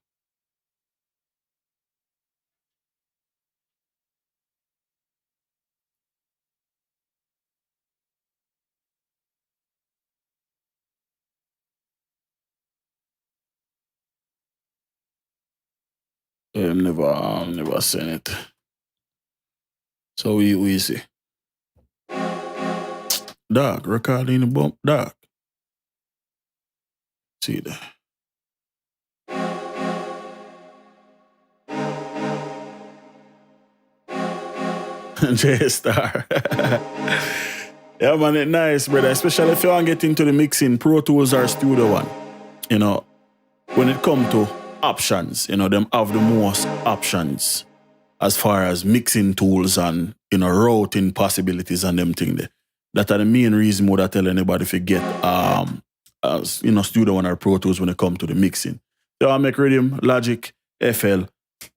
Never seen it. So we see. Dog, recording the bump, dog. See that. J-Star. Yeah, man, it's nice, brother. Especially if you want to get into the mixing, Pro Tools or Studio One. You know, when it comes to options, you know, them have the most options as far as mixing tools and, you know, routing possibilities and them things there. That are the main reason why I tell anybody to get, as, you know, Studio One or Pro Tools when it comes to the mixing. You want to make Riddim, Logic, FL,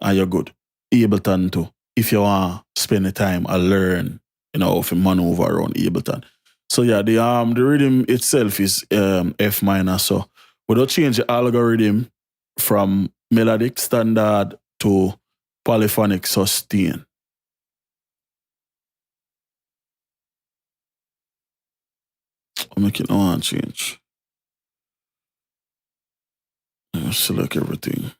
and you're good. Ableton too. If you want to spend the time and learn, you know, if you maneuver around Ableton. So yeah, the Riddim itself is F minor. So we don't change the algorithm from melodic standard to polyphonic sustain. I'll make it on change. I'll select everything.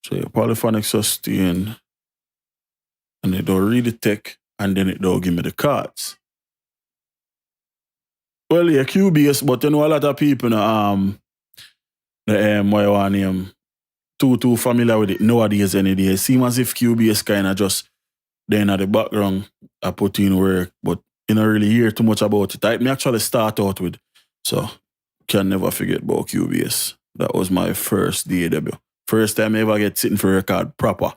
So yeah, polyphonic sustain, and it don't read the tech, and then it don't give me the cards. Well, yeah, QBS, but you know a lot of people, what you want name, too familiar with it nowadays any day. It seems as if QBS kind of just then at the background I put in work, but you don't really hear too much about it. I actually start out with, so can never forget about QBS. That was my first DAW. First time I ever get sitting for a record proper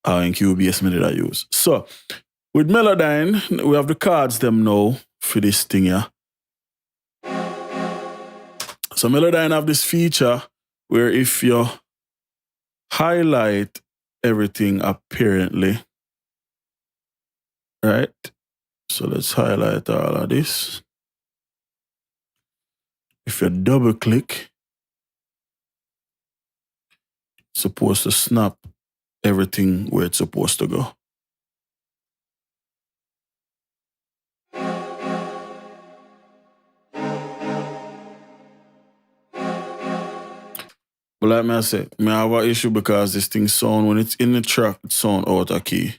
in QBS me did I use. So with Melodyne, we have the cards them now for this thing here. So Melodyne have this feature where if you highlight everything apparently, right? So let's highlight all of this. If you double click, it's supposed to snap everything where it's supposed to go. But like I say, I have an issue because this thing sound, when it's in the track, it sound out of key.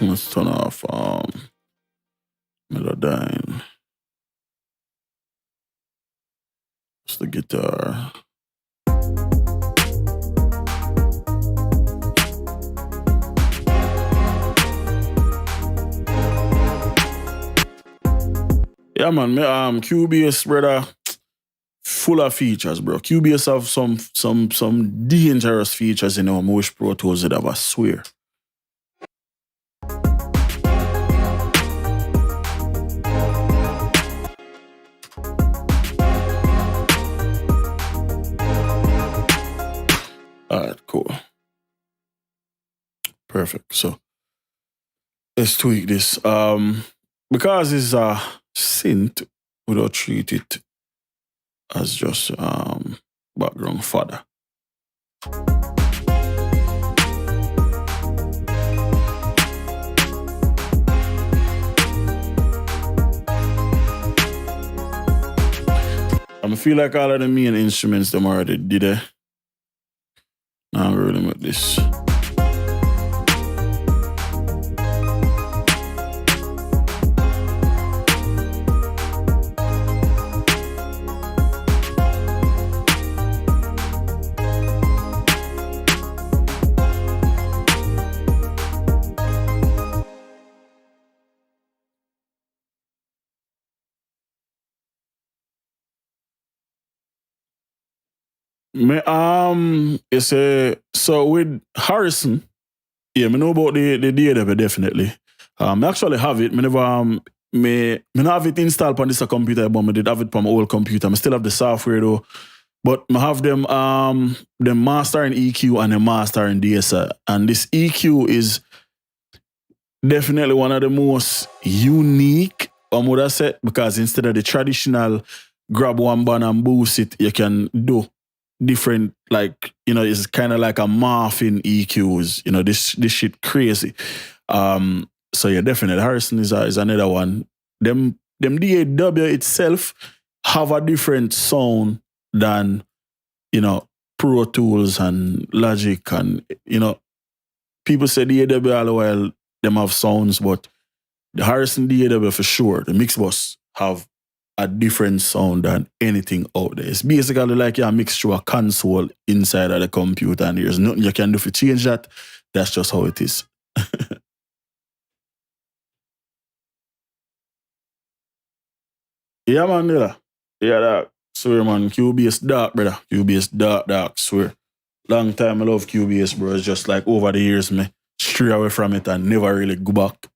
Let's turn off Melodyne. It's the guitar. Yeah, man, QBS, brother, full of features, bro. Cubase have some dangerous features in our wish Pro Tools would have, I swear. Alright, cool. Perfect. So let's tweak this. Because it's a synth, we don't treat it as just background fodder. I feel like all of the main instruments them already did it. Now I'm rolling with this. It's so with Harrison, yeah, me know about the DAW definitely. I actually have it. Me never me not have it installed on this computer, but I did have it on my old computer. I still have the software though. But I have them master in EQ and the master in DSI. And this EQ is definitely one of the most unique, would I say, because instead of the traditional grab one band and boost it, you can do different, like, it's kind of like a morphing EQs. This shit crazy. So yeah, definitely Harrison is another one. Them DAW itself have a different sound than Pro Tools and Logic, and people say DAW all the while them have sounds, but the Harrison DAW for sure, the mix bus have a different sound than anything out there. It's basically like you mix through a console inside of the computer, and there's nothing you can do to change that. That's just how it is. Yeah, man, yeah, that. Swear, man, Cubase dark, brother. Cubase dark, swear. Long time I love Cubase, bro. It's just like over the years, me stray away from it and never really go back.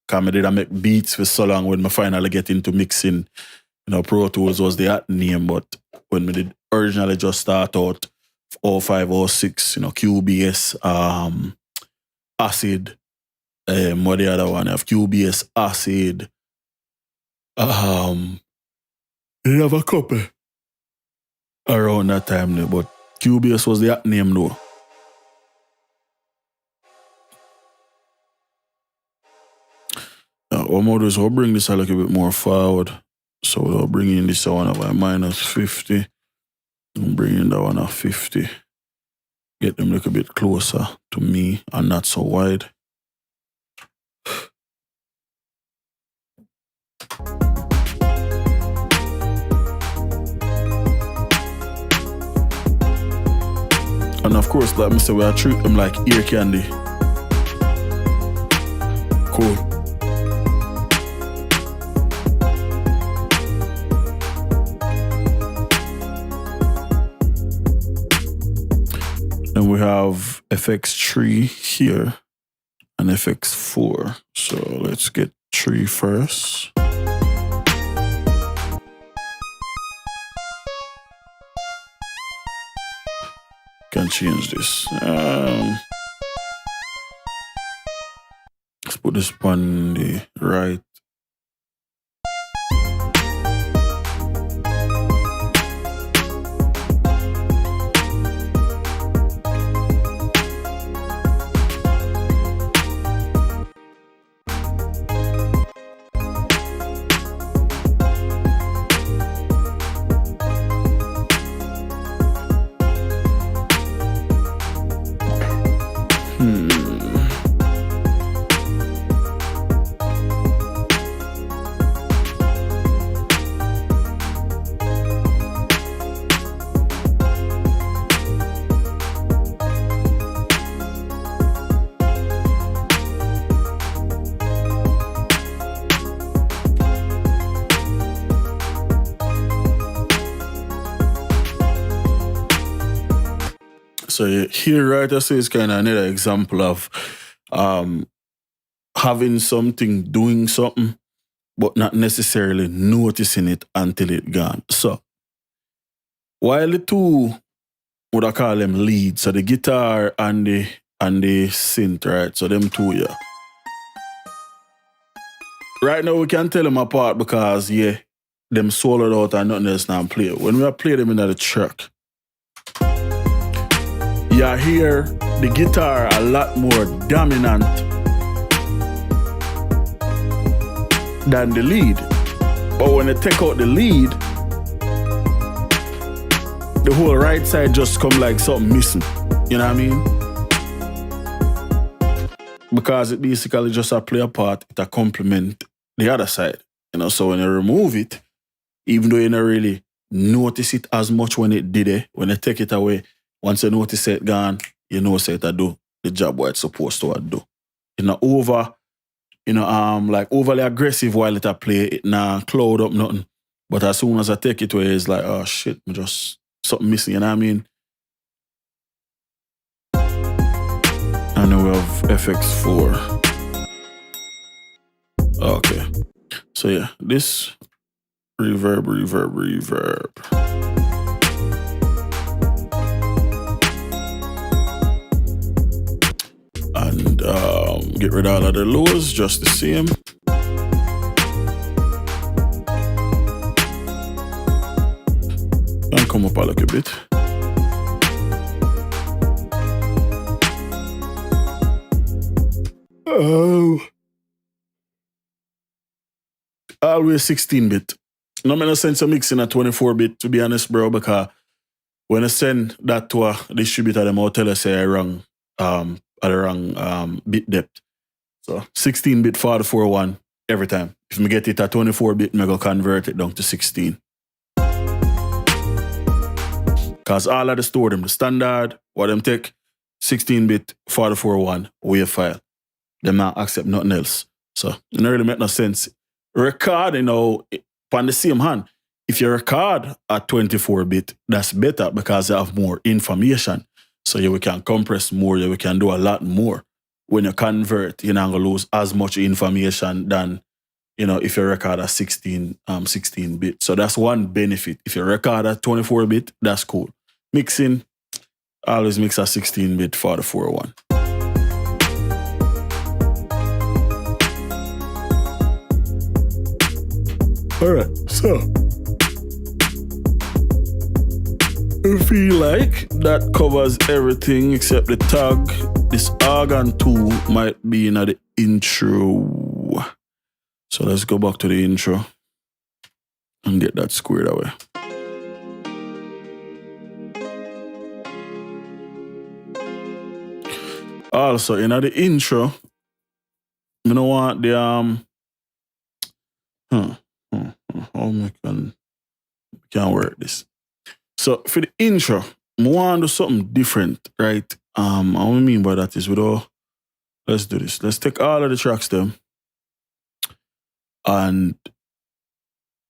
Because I did make beats for so long when I finally get into mixing. Pro Tools was the hot name, but when we did originally just start out 05, 06, Cubase, Acid, what the other one? I have Cubase, Acid, they have a couple around that time there, but Cubase was the hot name though. What more is we'll bring this a little bit more forward. So we'll bring in this one at -50 and bring in that one at 50. Get them a little bit closer to me and not so wide. And of course, like I said, we treat them like ear candy. Cool. Then we have FX3 here and FX4. So let's get 3 first. Can change this. Let's put this on the right. So here, right, I say it's kind of another example of having something, doing something, but not necessarily noticing it until it's gone. So while the two, what I call them leads, so the guitar and the synth, right? So them two, yeah. Right now we can tell them apart because them soloed out and nothing else now play. When we play them in the track, you hear the guitar a lot more dominant than the lead. But when they take out the lead, the whole right side just come like something missing. You know what I mean? Because it basically just a play a part, it a complement the other side. You know, so when you remove it, even though you don't really notice it as much when it did it, when you take it away, once you notice it gone, you know say it do the job what it's supposed to do. You know, like overly aggressive while it a play, it not cloud up nothing. But as soon as I take it away, it's like, oh shit, just something missing, you know what I mean? And then we have FX4. Okay. So yeah, this reverb. And get rid of all of the lows, just the same. And come up a little bit. Oh. Always 16-bit. No make no sense of mixing a 24-bit, to be honest, bro, because when I send that to a distributor, them will tell us say I wrong at the wrong bit depth. So 16-bit for the 4-1 every time. If I get it at 24-bit, I go convert it down to 16. Because all of the store them, the standard, what them take, 16-bit for the 4-1 WAV file. Them not accept nothing else. So it don't really make no sense. Record, you know, on the same hand, if you record at 24-bit, that's better because you have more information. So you can compress more, you can do a lot more. When you convert, you're not going to lose as much information than, you know, if you record at 16-bit. So that's one benefit. If you record at 24-bit, that's cool. Mixing, always mix at 16-bit for the 4-1. Alright, so I feel like that covers everything except the tag. This organ 2 might be in the intro. So let's go back to the intro and get that squared away. Also, in the intro, I don't want the how I can work this. So for the intro, I want to do something different, right? What I mean by that is let's do this. Let's take all of the tracks them and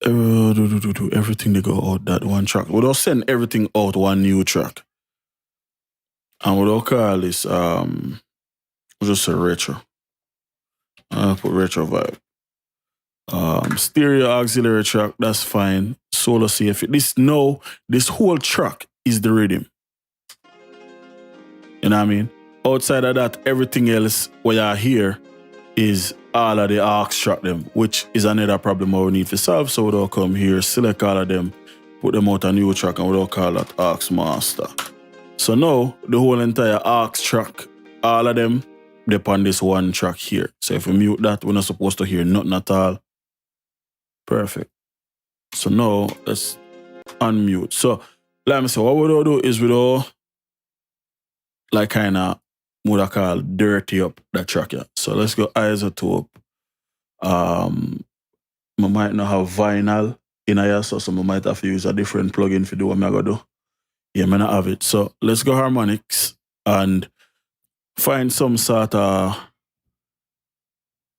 do everything they go out that one track. We'll send everything out one new track. And we'll call this just a retro. I'll put retro vibe. Stereo auxiliary track, that's fine. Solo safe. This whole track is the rhythm. You know what I mean? Outside of that, everything else what you hear is all of the aux track them, which is another problem we need to solve. So we'll come here, select all of them, put them out a new track, and we'll call that aux master. So now the whole entire aux track, all of them, they're on this one track here. So if we mute that, we're not supposed to hear nothing at all. Perfect. So now let's unmute. So let me say what we'll do is we'll like kind of what I call dirty up that track. Yeah. So let's go isotope. I might not have vinyl in here, so I might have to use a different plugin to do what I'm gonna do. Yeah, I might not have it. So let's go harmonics and find some sort of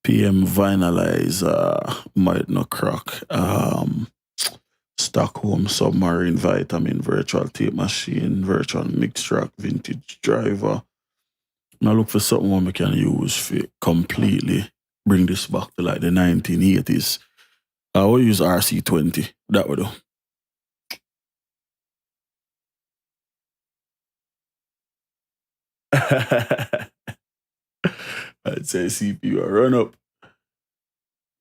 PM vinylizer, might not crack. Stockholm Submarine Vitamin, Virtual Tape Machine, Virtual Mix Track, Vintage Driver. I look for something one we can use for completely bring this back to like the 1980s. I will use RC20. That would do. I'd say CPU run up.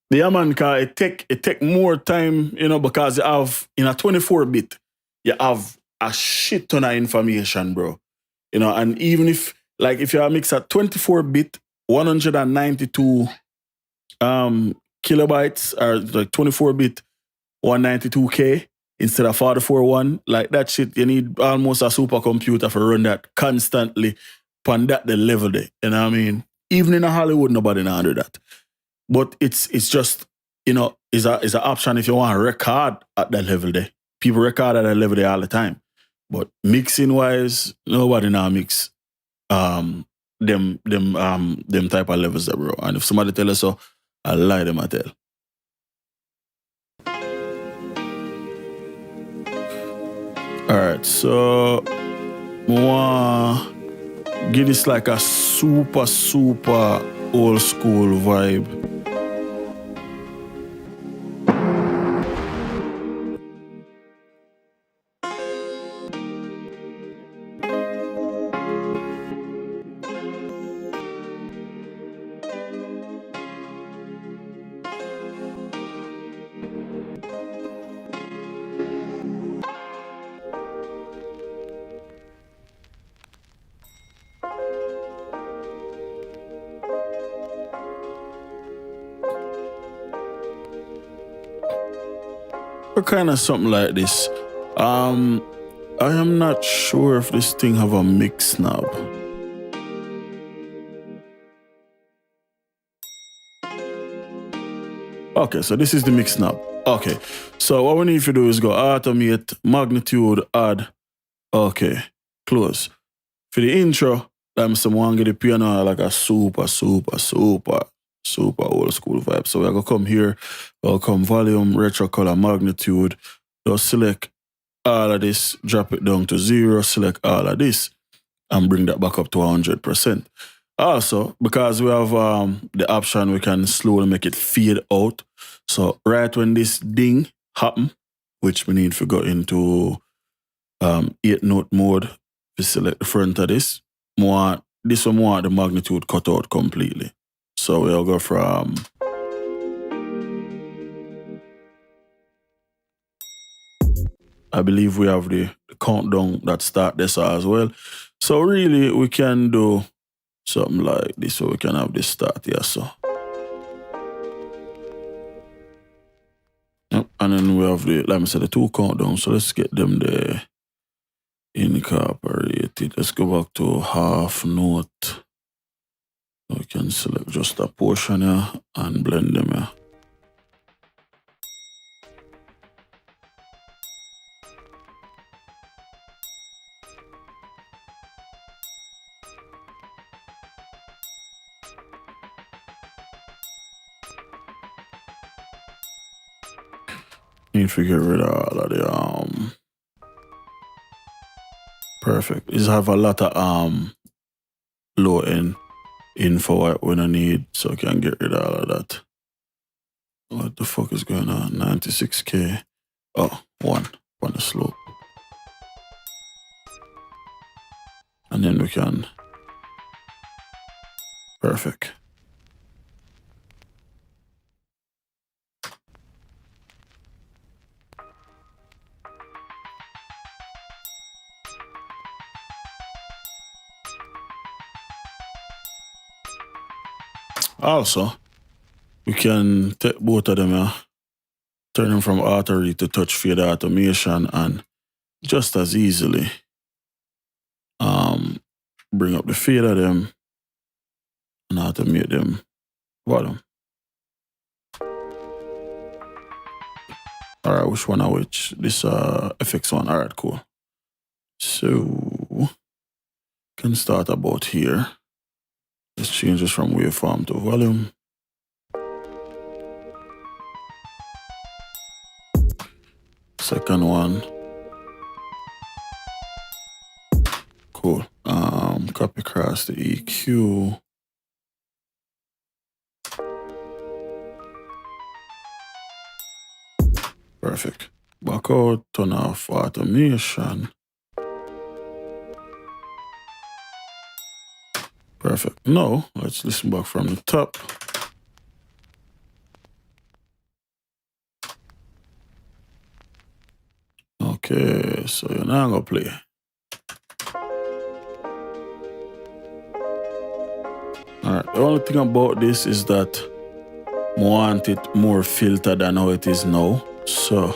Yeah, man, cause it take more time, you know, because you have in a 24-bit, you have a shit ton of information, bro. You know, and even if you mix at 24-bit, 192 kilobytes, or like 24-bit, 192K instead of 44.1, like that shit, you need almost a supercomputer for run that constantly on that the level there. You know what I mean? Even in a Hollywood, nobody know do that. But it's just, you know, is an option if you want to record at that level there. People record at that level there all the time. But mixing wise, nobody now mix them type of levels there, bro. And if somebody tell us so, I lie them I tell. Alright, so give this like a super old school vibe. Kind of something like this. I am not sure if this thing have a mix knob. Okay, so this is the mix knob. Okay, so what we need to do is go automate, magnitude, add. Okay, close. For the intro, I'm someone get the piano like a super old school vibe. So we're gonna come here, we'll come volume, retro color, magnitude. Just select all of this, drop it down to 0, select all of this, and bring that back up to 100%. Also, because we have the option, we can slowly make it fade out. So right when this ding happen, which we need to go into 8-note mode, we select the front of this. This one want the magnitude cut out completely. So we'll go from I believe we have the countdown that start this as well. So really we can do something like this, so we can have this start here. So yep. And then we have the, like I said, the 2 countdown. So let's get them there incorporated. Let's go back to half note. We can select just a portion here and blend them here. Need to get rid of all of the perfect. This have a lot of low end info when I need, so I can get rid of all of that. What the fuck is going on? 96K. Oh, 1 on the slope. And then we can perfect. Also, we can take both of them here, turn them from auto read to touch fade automation, and just as easily bring up the fade of them and automate them bottom. Alright, which one are which? This FX one. Alright, cool. So can start about here. Let's change this from waveform to volume. Second one. Cool. Copy across the EQ. Perfect. Back out, turn off automation. Perfect. Now, let's listen back from the top. Okay, so you're now gonna play. Alright, the only thing about this is that I want it more filtered than how it is now. So,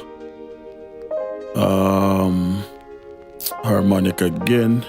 harmonic again.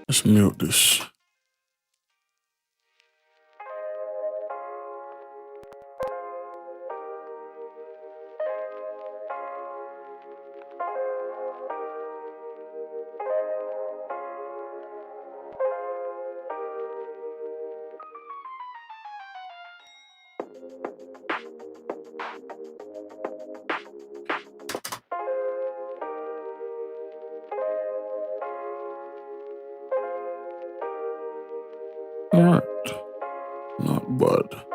Let's mute this. Alright, not bad.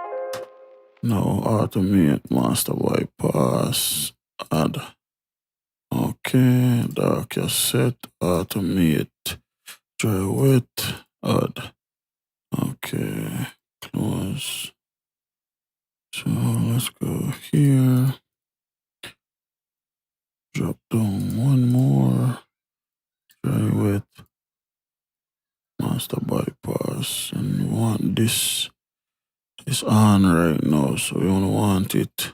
Now automate, master bypass, add. Okay, dark cassette, automate, dry wet, add. Okay, close. So let's go here. Drop down one more, dry wet, master bypass, and we want this. It's on right now, so we only want it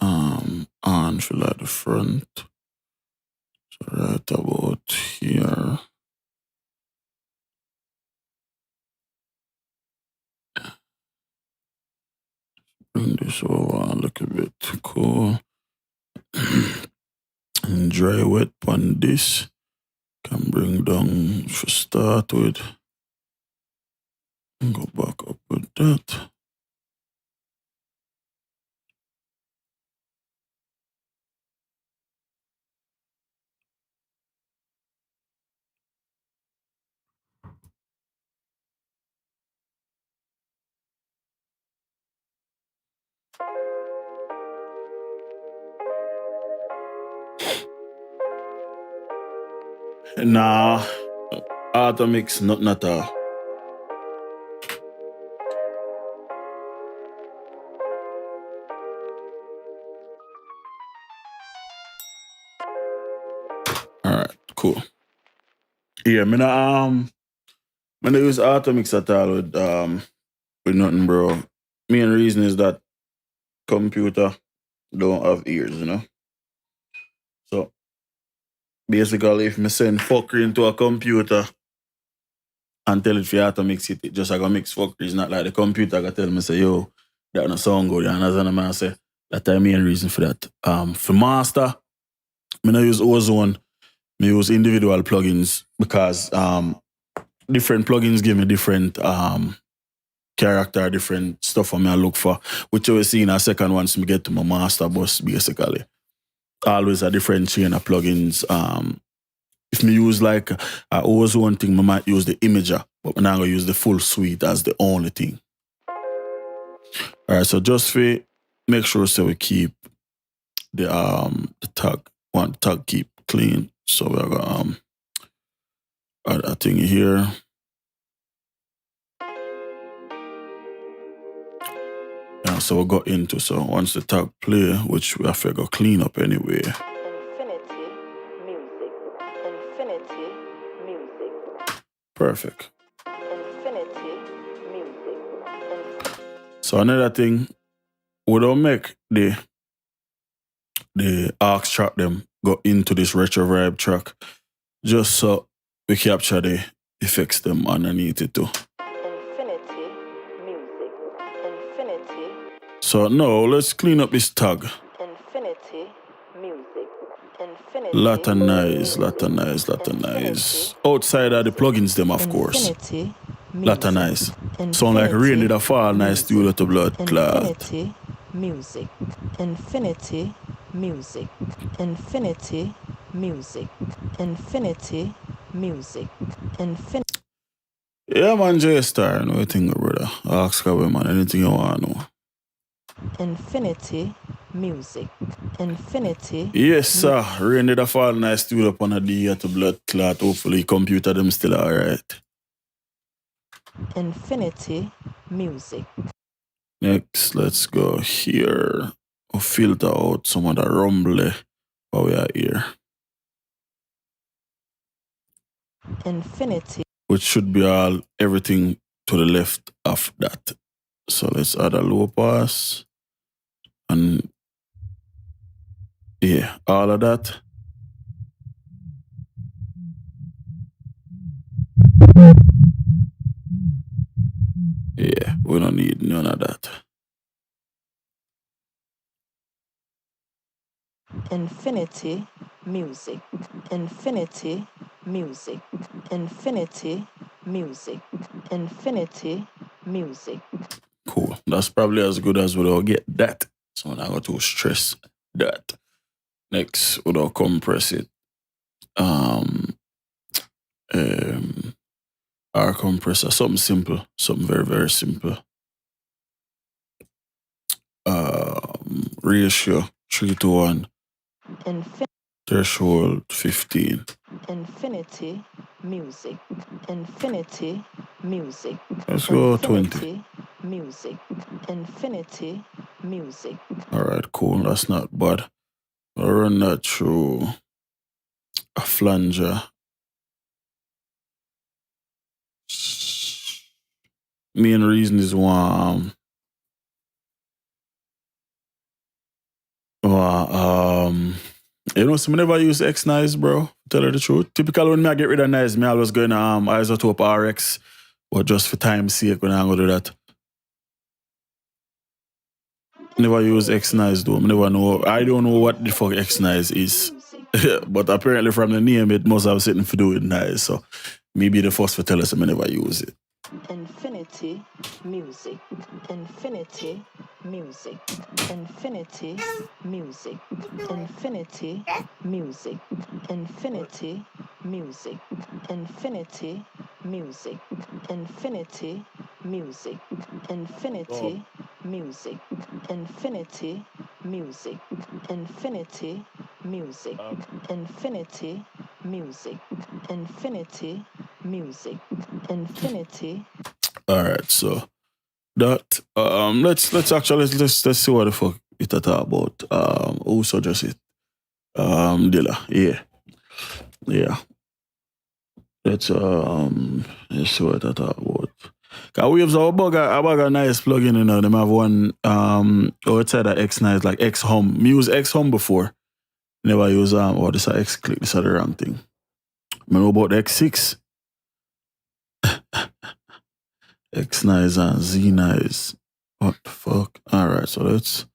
on for like the front. So right about here. Bring this over a little bit. Cool. And dry wet on this. Can bring down for start with. And go back up with that. Nah, auto mix, nothing at all. Alright, cool. Yeah, me not use auto mix at all with nothing, bro. Main reason is that computer don't have ears, you know. So basically, if me send fuckery into a computer and tell it for auto mix it, it just like a mix fuckery. It's not like the computer can tell me say, yo, that no sound good. And as a man say, That's the main reason for that. For master, I don't use Ozone. I use individual plugins because different plugins give me different character, different stuff I look for, which I will see in a second once we get to my master bus, basically. Always a different chain of plugins. If me use like a Ozone thing, I might use the imager, but I'm not going to use the full suite as the only thing. All right, so just for make sure so we keep the tag, want the tag keep clean. So we're gonna add a thing here. Yeah, so we'll go into, so once the tag play, which we have to go clean up anyway. Infinity music. Infinity music. Perfect. Infinity music. So another thing, we don't make the aux track them go into this retro vibe track, just so we capture the effects them underneath it too. Infinity music. Infinity. So now let's clean up this tag. Infinity music. Infinity. Lot of noise. Outside of the plugins them, of course. Infinity Lot of noise. Sound like rain did a fall, nice studio to blood clot. Infinity music. Infinity music. Infinity music. Infinity music. Infinity. Yeah, man, J-Star, I know you think, brother. Ask away, man, anything you want to know. Infinity music. Infinity. Yes, sir. Rain did a fall, nice studio up on a D to blood clot. Hopefully, computer them still alright. Infinity music. Next, let's go here. We'll filter out some of the rumble while we are here. Infinity. Which should be all everything to the left of that. So let's add a low pass. And yeah, all of that. Yeah, we don't need none of that. Infinity music. Infinity music. Infinity music. Infinity music. Cool. That's probably as good as we'll get that. So I'm not going to stress that. Next, we'll compress it. Our compressor, something simple, something very, very simple. Ratio 3:1. Threshold 15. Infinity music. Infinity music. Let's go 20. Infinity music. Infinity music. All right, cool. That's not bad. I'll run that through a flanger. Main reason is one. You know, some never use X Nice, bro. Tell her the truth. Typically, when I get rid of Nice, I always go in Isotope RX, but just for time's sake, when I go do that. Never use X Nice though. I never know. I don't know what the fuck X Nice is, but apparently from the name, it must have something to do with Nice. So maybe the first for tell us I never use it. Infinity music. Infinity music. Infinity music. Infinity music. Infinity music. Infinity music. Infinity music. Infinity music. Infinity music. Infinity music. Infinity music. Infinity music. Infinity. All right, so that let's actually let's see what the fuck it about. Who suggest it? Dilla, yeah. Let's see what it about. Cause Waves have a bugger nice plugin, you know. Them have one outside of X Nice, like X Hum. Me use X Hum before. Never use this is X Click, this is the wrong thing. I know about the X6. X Nice and Z Nice. What the fuck? Alright, so let's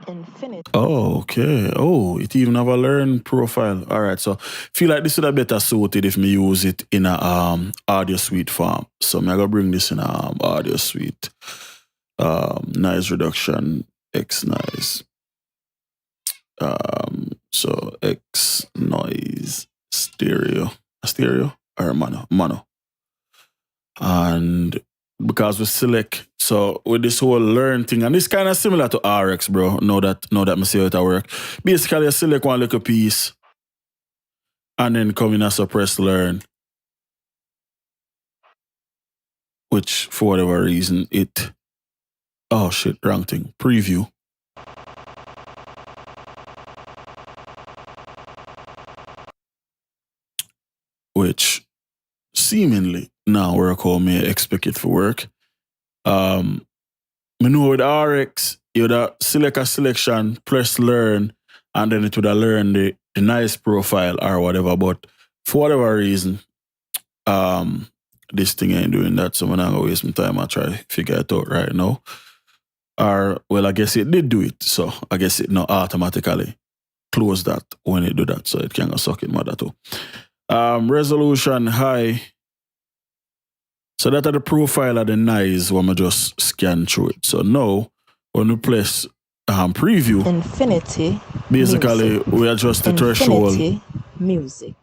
Infinity. Oh, okay. Oh, it even have a learn profile. All right. So feel like this would have better suited if me use it in a audio suite form. So me I gonna bring this in a audio suite. Noise reduction, X noise. So X noise stereo or mono. And because we select, so with this whole learn thing, and it's kind of similar to RX, bro. Know that I see how it work. Basically, you select one little piece and then come in and suppress learn, which for whatever reason oh shit, wrong thing. Preview. Which seemingly now work how me expect it to work. Me know with RX, you would have select a selection, press learn, and then it would have learned the nice profile or whatever. But for whatever reason, this thing ain't doing that, so I'm not gonna waste my time. I try to figure it out right now. Or well, I guess it did do it, so I guess it not automatically close that when it do that, so it can go suck it mother too. Resolution high. So that are the profile of the noise when I just scan through it. So now, when we press preview, Infinity. basically Music. we adjust the threshold. Infinity music.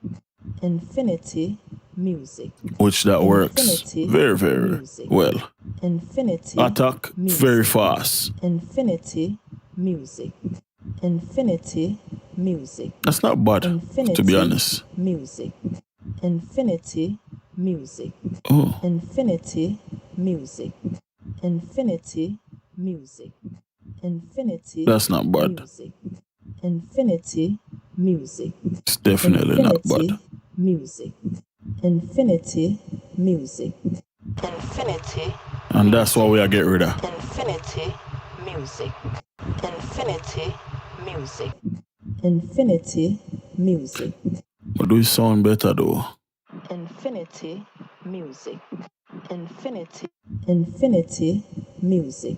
Infinity music. Which that works Infinity very, very music. well. Infinity Attack music. very fast. Infinity music. Infinity music. That's not bad, Infinity to be honest. music. Infinity music. Oh, Infinity music. Infinity music. Infinity that's not bad. music. Infinity music. It's definitely not Infinity bad. music. Infinity music. Infinity. And that's what we are get rid of. Infinity music. Infinity music. Infinity music. But do it sound better though? Infinity music. Infinity. Infinity music.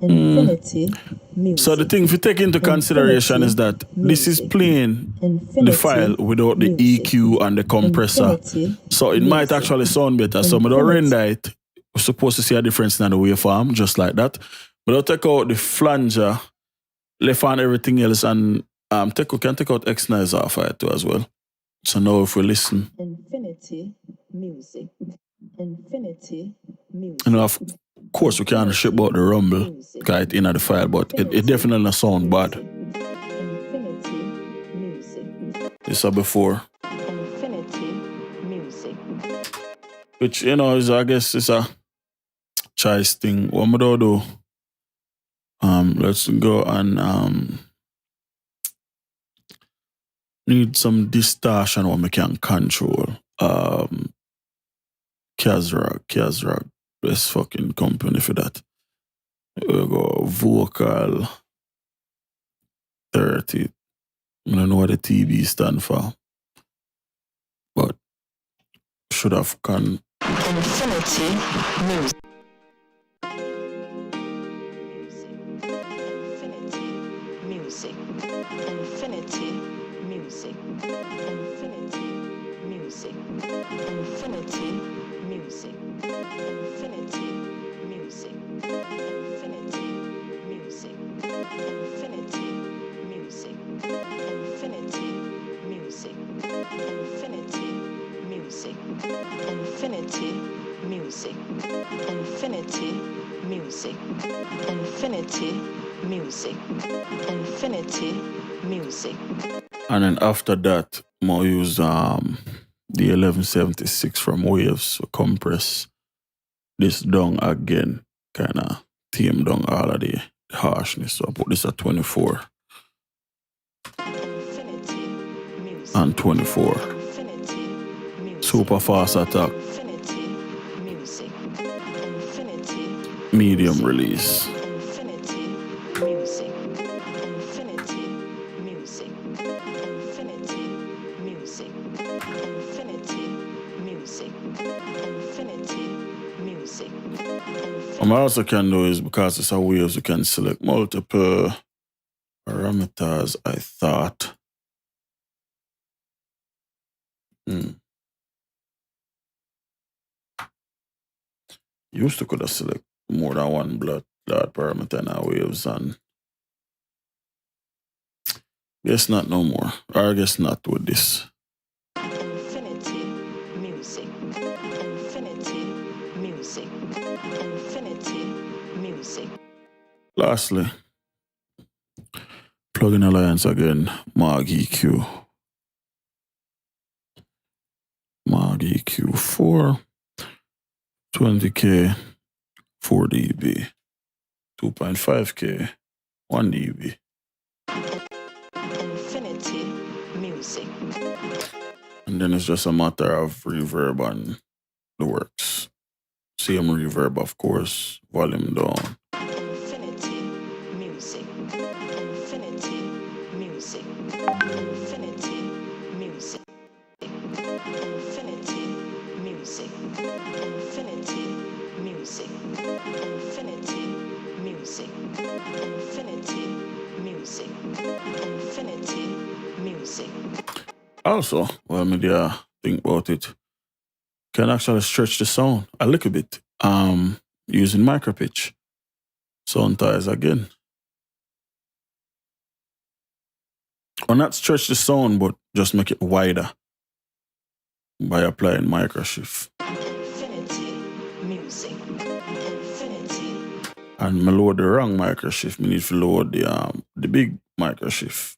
Infinity music. So the thing if you take into consideration is that this is playing the file without the EQ and the compressor. So it might actually sound better. So I don't render it. We're supposed to see a difference in the waveform, just like that. But I'll take out the flanger, left and everything else, and we can take out X noise off it too as well. So now if we listen. Infinity music. Infinity music. And of course we can't ship out the rumble because it's in the file, but it definitely not sound bad. Infinity music. This is before. Infinity music. Which, you know, I guess it's a choice thing. What am I gonna do? Let's go and need some distortion what we can control. Kazrak, best fucking company for that. We'll go vocal 30. I don't know what the TB stand for, but should have Infinity music. Infinity music. Infinity music. Infinity music. Infinity music. Infinity music. Infinity music. Infinity music. Infinity music. Infinity music. Infinity music. Infinity music. Infinity music. Infinity music. And then after that, I'll use the 1176 from Waves to compress this down again, kind of tame down all of the harshness. So I put this at 24 Infinity music. and 24. Infinity music. Super fast attack, Infinity music. Infinity medium release. Infinity music. Infinity music. Infinity music. Infinity music. Infinity music. What I also can do is, because it's a Waves, you can select multiple Parameters, I thought. Used to could have select more than one blood parameter in our waves, and guess not no more. Or I guess not with this. Infinity music. Infinity music. Infinity music. Lastly, plugin alliance again, Mag EQ. Mag EQ4, 20K, 4 dB, 2.5K, 1 dB. Infinity music. And then it's just a matter of reverb on the works. Same reverb, of course, volume down. Infinity music. Infinity music. Infinity music. Infinity music. Infinity music. Infinity music. Infinity music. Infinity music. Also, well, media think about it, can actually stretch the sound a little bit using micro pitch. Sound ties again. Or not stretch the sound, but just make it wider by applying micro shift. Infinity music. Infinity. And I load the wrong micro shift. I need to load the big micro shift.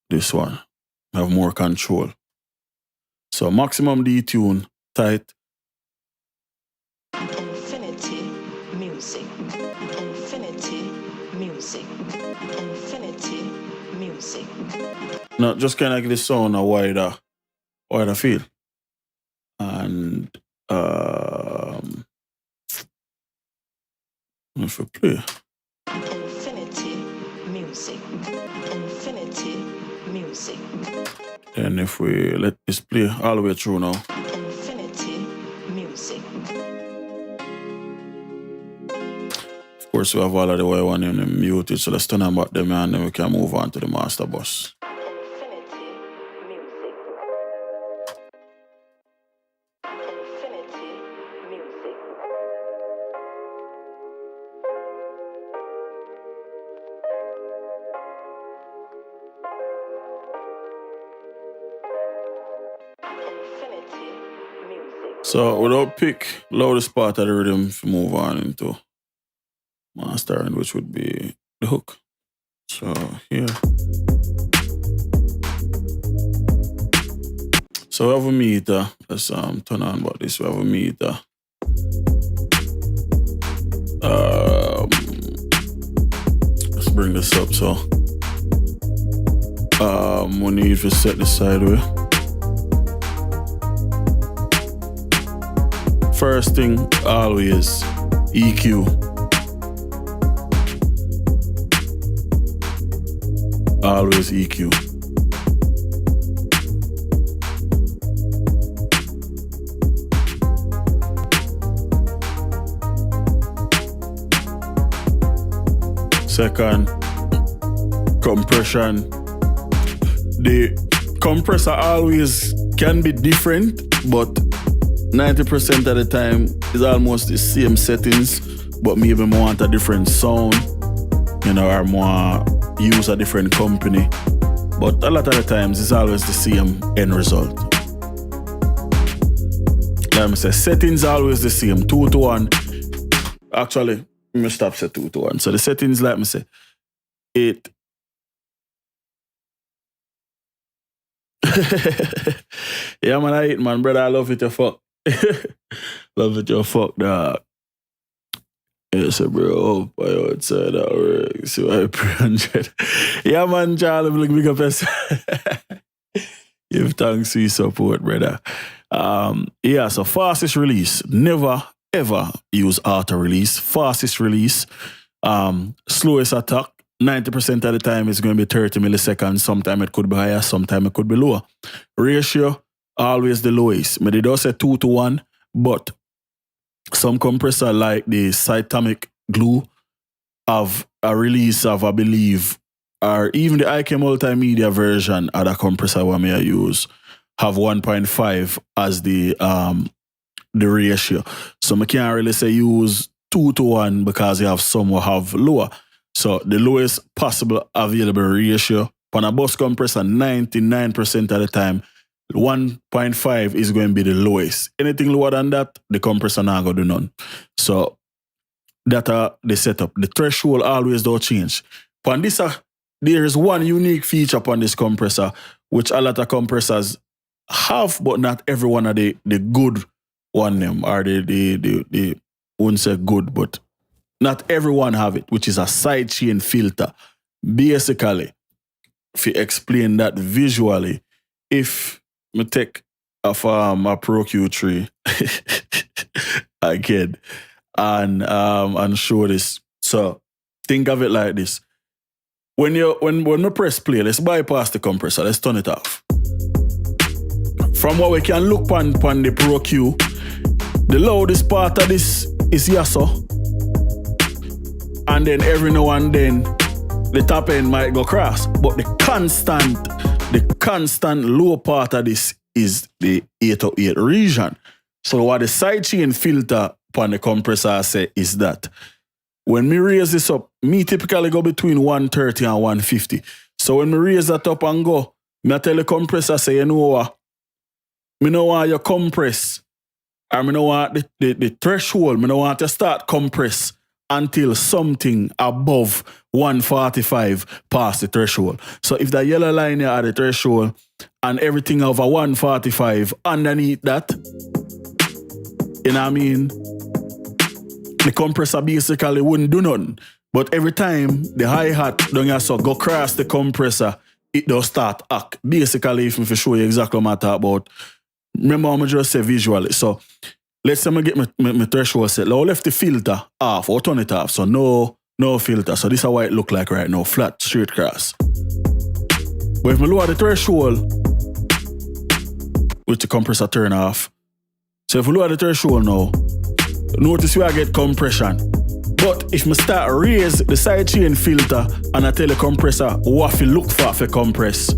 This one have more control. So maximum detune, tight. Infinity music. Infinity music. Infinity music. Now just kind of give the sound a wider feel. And if we play. Infinity music. Infinity music. And if we let this play all the way through now. Infinity music. Of course, we have all of the Y1 in them muted, so let's turn them back them and then we can move on to the master bus. Infinity music. Infinity music. Infinity music. So without pick, loudest part of the rhythm, if we move on into mastering, which would be the hook. So here. So we have a meter. Let's turn on about this. We have a meter. Let's bring this up. So we need to set this sideway. First thing, always EQ. Always EQ. Second, compression. The compressor always can be different, but 90% of the time is almost the same settings, but maybe more want a different sound, or more use a different company. But a lot of the times it's always the same end result. Like I say, settings are always the same, 2 to 1. Actually, let me stop say 2 to 1. So the settings, like I say, 8. Yeah, man, I 8, man, brother. I love it, you fuck. Love it, you fuck, dog. Yes, bro. I outside already. So I 300. Yeah, man, Charlie, look big up yourself. Give thanks to your support, brother. Yeah, so fastest release. Never, ever use auto release. Fastest release. Slowest attack. 90% of the time it's going to be 30 milliseconds. Sometimes it could be higher, sometimes it could be lower. Ratio, always the lowest. But they don't say 2 to 1, but some compressor like the Cytomic glue have a release of, I believe, or even the IK multimedia version of the compressor what I use have 1.5 as the ratio. So I can't really say use 2-to-1 because you have some will have lower. So the lowest possible available ratio on a bus compressor 99% of the time 1.5 is going to be the lowest. Anything lower than that, the compressor not going to do none. So that the setup. The threshold always don't change. On this, there is one unique feature upon this compressor, which a lot of compressors have, but not every one of the good one them, or the wouldn't say good, but not everyone have it, which is a sidechain filter. Basically, if you explain that visually, if me take a Pro Q3 again and show this. So think of it like this. When we press play, let's bypass the compressor, let's turn it off. From what we can look on the Pro Q, the loudest part of this is Yasso. And then every now and then the top end might go cross. But the constant low part of this is the 808 region. So what the sidechain filter upon the compressor say is that when me raise this up, me typically go between 130 and 150. So when me raise that up and go, me tell the compressor say, you know what? Me know want you compress. Or me know want the threshold, me know want to start compress until something above 145 past the threshold. So if the yellow line here at the threshold and everything over 145 underneath that, you know what I mean? The compressor basically wouldn't do nothing. But every time the hi-hat don't have so go cross the compressor, it does start act. Basically, if I show you exactly what I'm talking about, remember I'm just say visually. So let's say I get my threshold set. Now I left the filter off or turn it off. So no filter. So this is how it look like right now. Flat, straight cross. But if I lower the threshold, with the compressor turn off. So if I lower the threshold now, notice where I get compression. But if I start raise the sidechain filter and I tell the compressor what to look for compress,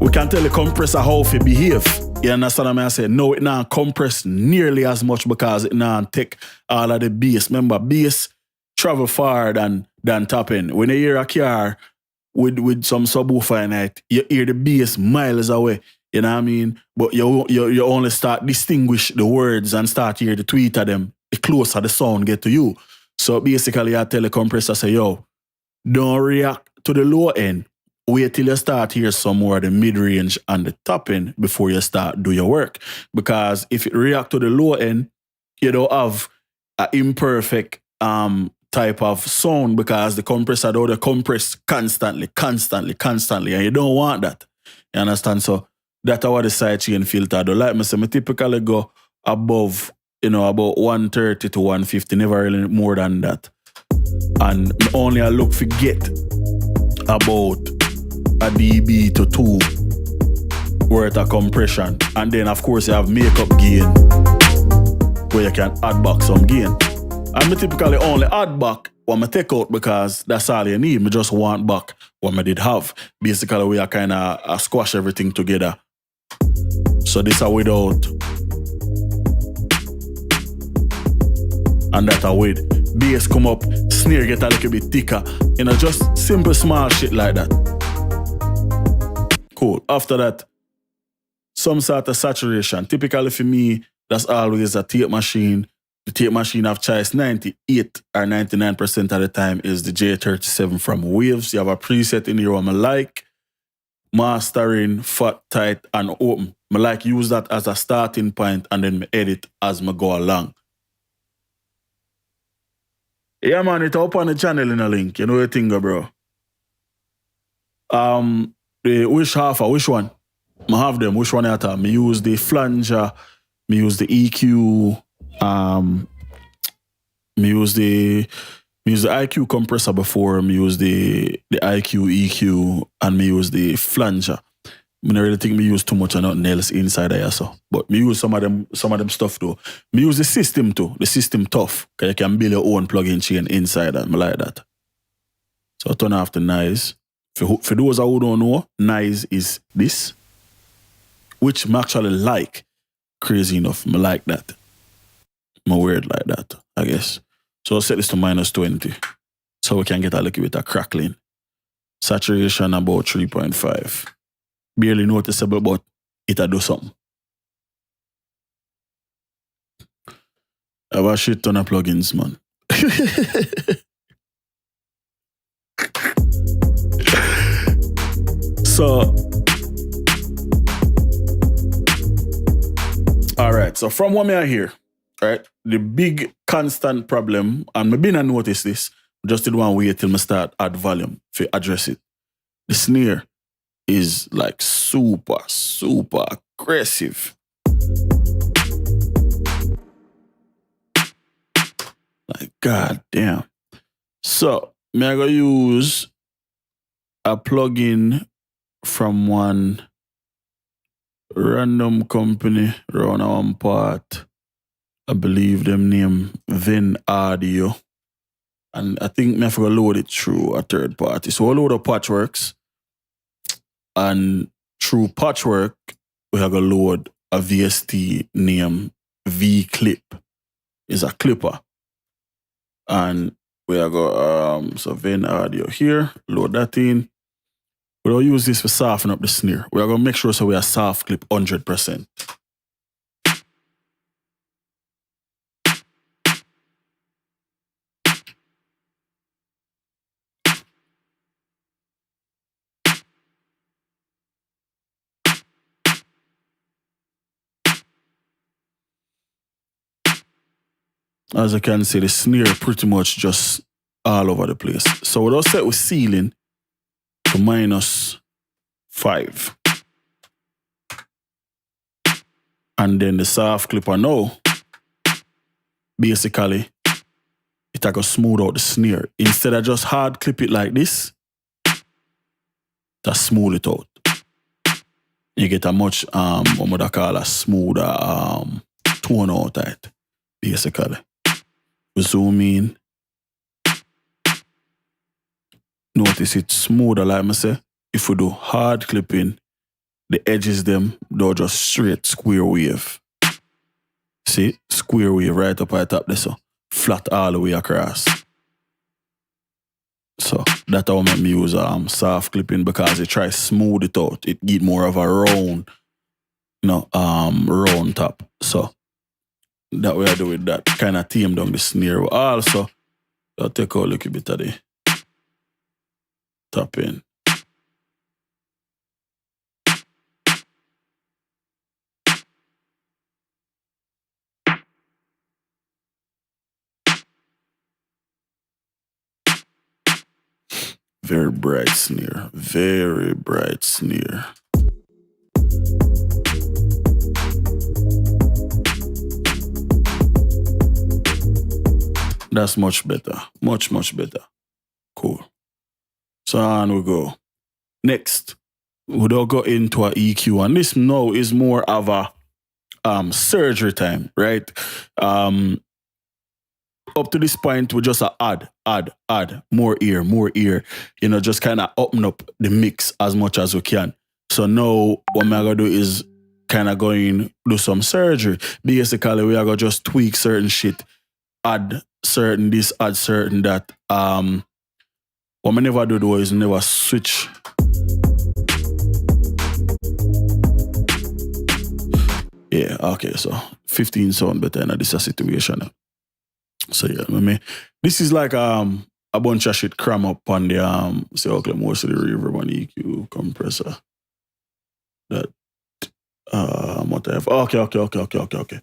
we can tell the compressor how to behave. You understand what I say? No, it not compress nearly as much because it not take all of the bass. Remember, bass travel far than top end. When you hear a car with some subwoofer in it, you hear the bass miles away. You know what I mean? But you only start distinguish the words and start hear the tweet of them the closer the sound get to you. So basically I tell the compressor, say, yo, don't react to the low end. Wait till you start hear some more of the mid-range and the top end before you start do your work. Because if it react to the low end, you don't have an imperfect type of sound because the compressor don't compress constantly, and you don't want that. You understand? So that's how the sidechain filter do. Like I say, I typically go above, about 130 to 150, never really more than that. And only I look for get about a dB to 2 worth of compression. And then of course you have makeup gain where you can add back some gain. And I typically only add back what I take out because that's all you need. I just want back what I did have. Basically we are kind of squash everything together. So this are without and that are with. Bass come up, snare get a little bit thicker. Just simple small shit like that. Cool. After that, some sort of saturation. Typically for me, that's always a tape machine. The tape machine of choice 98 or 99% of the time is the J37 from Waves. You have a preset in here what I like. Mastering, fat, tight, and open. I like use that as a starting point and then I edit as I go along. Yeah, man, it's up on the channel in a link. You know the thing, bro. Which one? I have them. Which one at all? I use the flanger. I use the EQ. I use the IQ compressor before. I use the IQ, EQ, and I use the flanger. I don't really think me use too much of nothing else inside there, so. But me use some of them stuff though. Me use the system too. The system tough. Cause you can build your own plug-in chain inside that. I like that. So I turn off the noise. For those who don't know, noise is this. Which I actually like. Crazy enough. I like that. I'm weird like that, I guess. So I'll set this to -20. So we can get a little bit of crackling. Saturation about 3.5. Barely noticeable, but it'll do something. I have a shit ton of plugins, man. So, all right. So from what I hear, right, the big constant problem, and maybe I notice this, just did one wait till I start add volume to address it. The snare is like super, super aggressive. Like, god damn. So, I'm going to use a plugin from one random company around one part. I believe them name Vin Audio. And I think I have to load it through a third party. So I load up Patchworks. And through Patchwork, we have to load a VST named V-Clip. It's a clipper. And we are go so Vin Audio here, load that in. We'll use this for soften up the snare. We are gonna make sure so we are soft clip 100%. As you can see, the snare pretty much just all over the place. So we'll set with ceiling to -5. And then the soft clipper now, basically, it'll go smooth out the snare. Instead of just hard clip it like this, just smooth it out. You get a much, what would I call a smoother tone out of it, basically. We zoom in. Notice it's smoother, like I say. If we do hard clipping, the edges them, they're just straight square wave. See? Square wave right up at the top there, so flat all the way across. So that's how I make me use soft clipping, because it tries smooth it out. It get more of a round, round top. So that way I do with that. Kind of tame down the snare. Also, I'll take out a little bit of the top in. Very bright snare. Very bright snare. That's much better. Much, much better. Cool. So on we go. Next, we'll go into a EQ. And this now is more of a surgery time, right? Up to this point, we just add, more ear. Just kind of open up the mix as much as we can. So now what I'm going to do is kind of going do some surgery. Basically, we are going to just tweak certain shit, add certain this, add certain that. What I never do though is never switch. Yeah, okay, so 15 sound better in this situation. So yeah, this is like a bunch of shit cram up on the okay, most of the reverb on the EQ compressor. That what I have. Okay.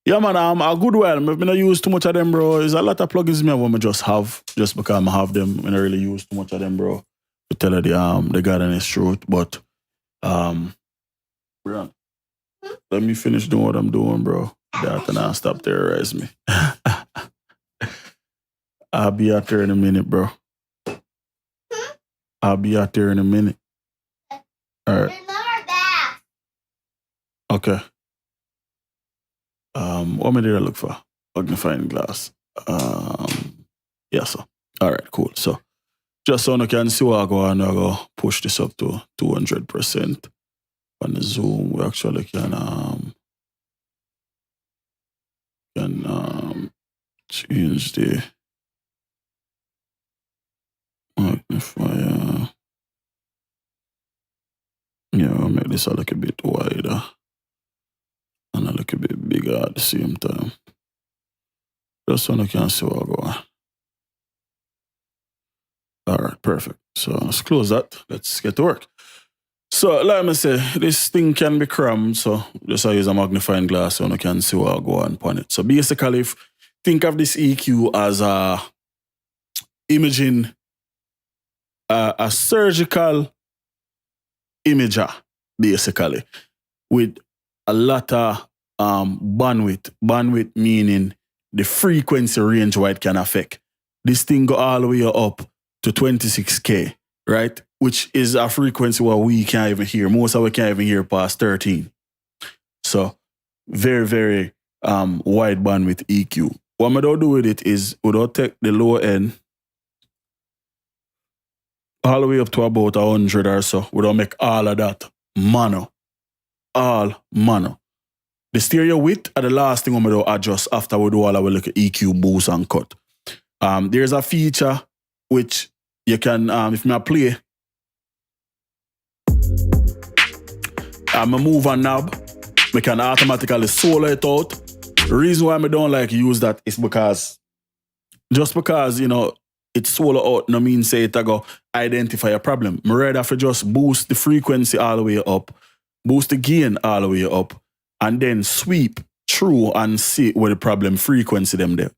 Yeah, man, a good while. I've been use too much of them, bro. There's a lot of plugins me want me just have, just because I have them. I don't really use too much of them, bro. To tell you the goddamn truth. But bro, let me finish doing what I'm doing, bro. That and I'll stop terrorizing me. I'll be out there in a minute, bro. I'll be out there in a minute. All right. Okay. What did I look for? Magnifying glass. Yeah, so. All right, cool. So just so you can see what I go on, I go push this up to 200%. On the zoom, we actually can change the magnifier. Yeah, I'll make this a little bit wider and a little bit bigger at the same time. Just so you can see what I go on. All right, perfect. So let's close that. Let's get to work. So, like I say, this thing can be crammed, so just I use a magnifying glass so you can see what I go on it. So basically, think of this EQ as a imaging, a surgical imager, basically, with a lot of bandwidth. Bandwidth meaning the frequency range what it can affect. This thing go all the way up to 26K, right? Which is a frequency where we can't even hear. Most of us can't even hear past 13. So very, very wide bandwidth EQ. What I'm going to do with it is we're going to take the lower end all the way up to about 100 or so. We're going to make all of that mono. All mono. The stereo width are the last thing I'm going to adjust after we do all our little EQ boost and cut. There's a feature which you can, if I play, I move a knob, I can automatically solo it out. The reason why I don't like use that is because, just because, you know, it's solo out, no mean say it go identify a problem. I rather for just boost the frequency all the way up, boost the gain all the way up, and then sweep through and see where the problem frequency them there.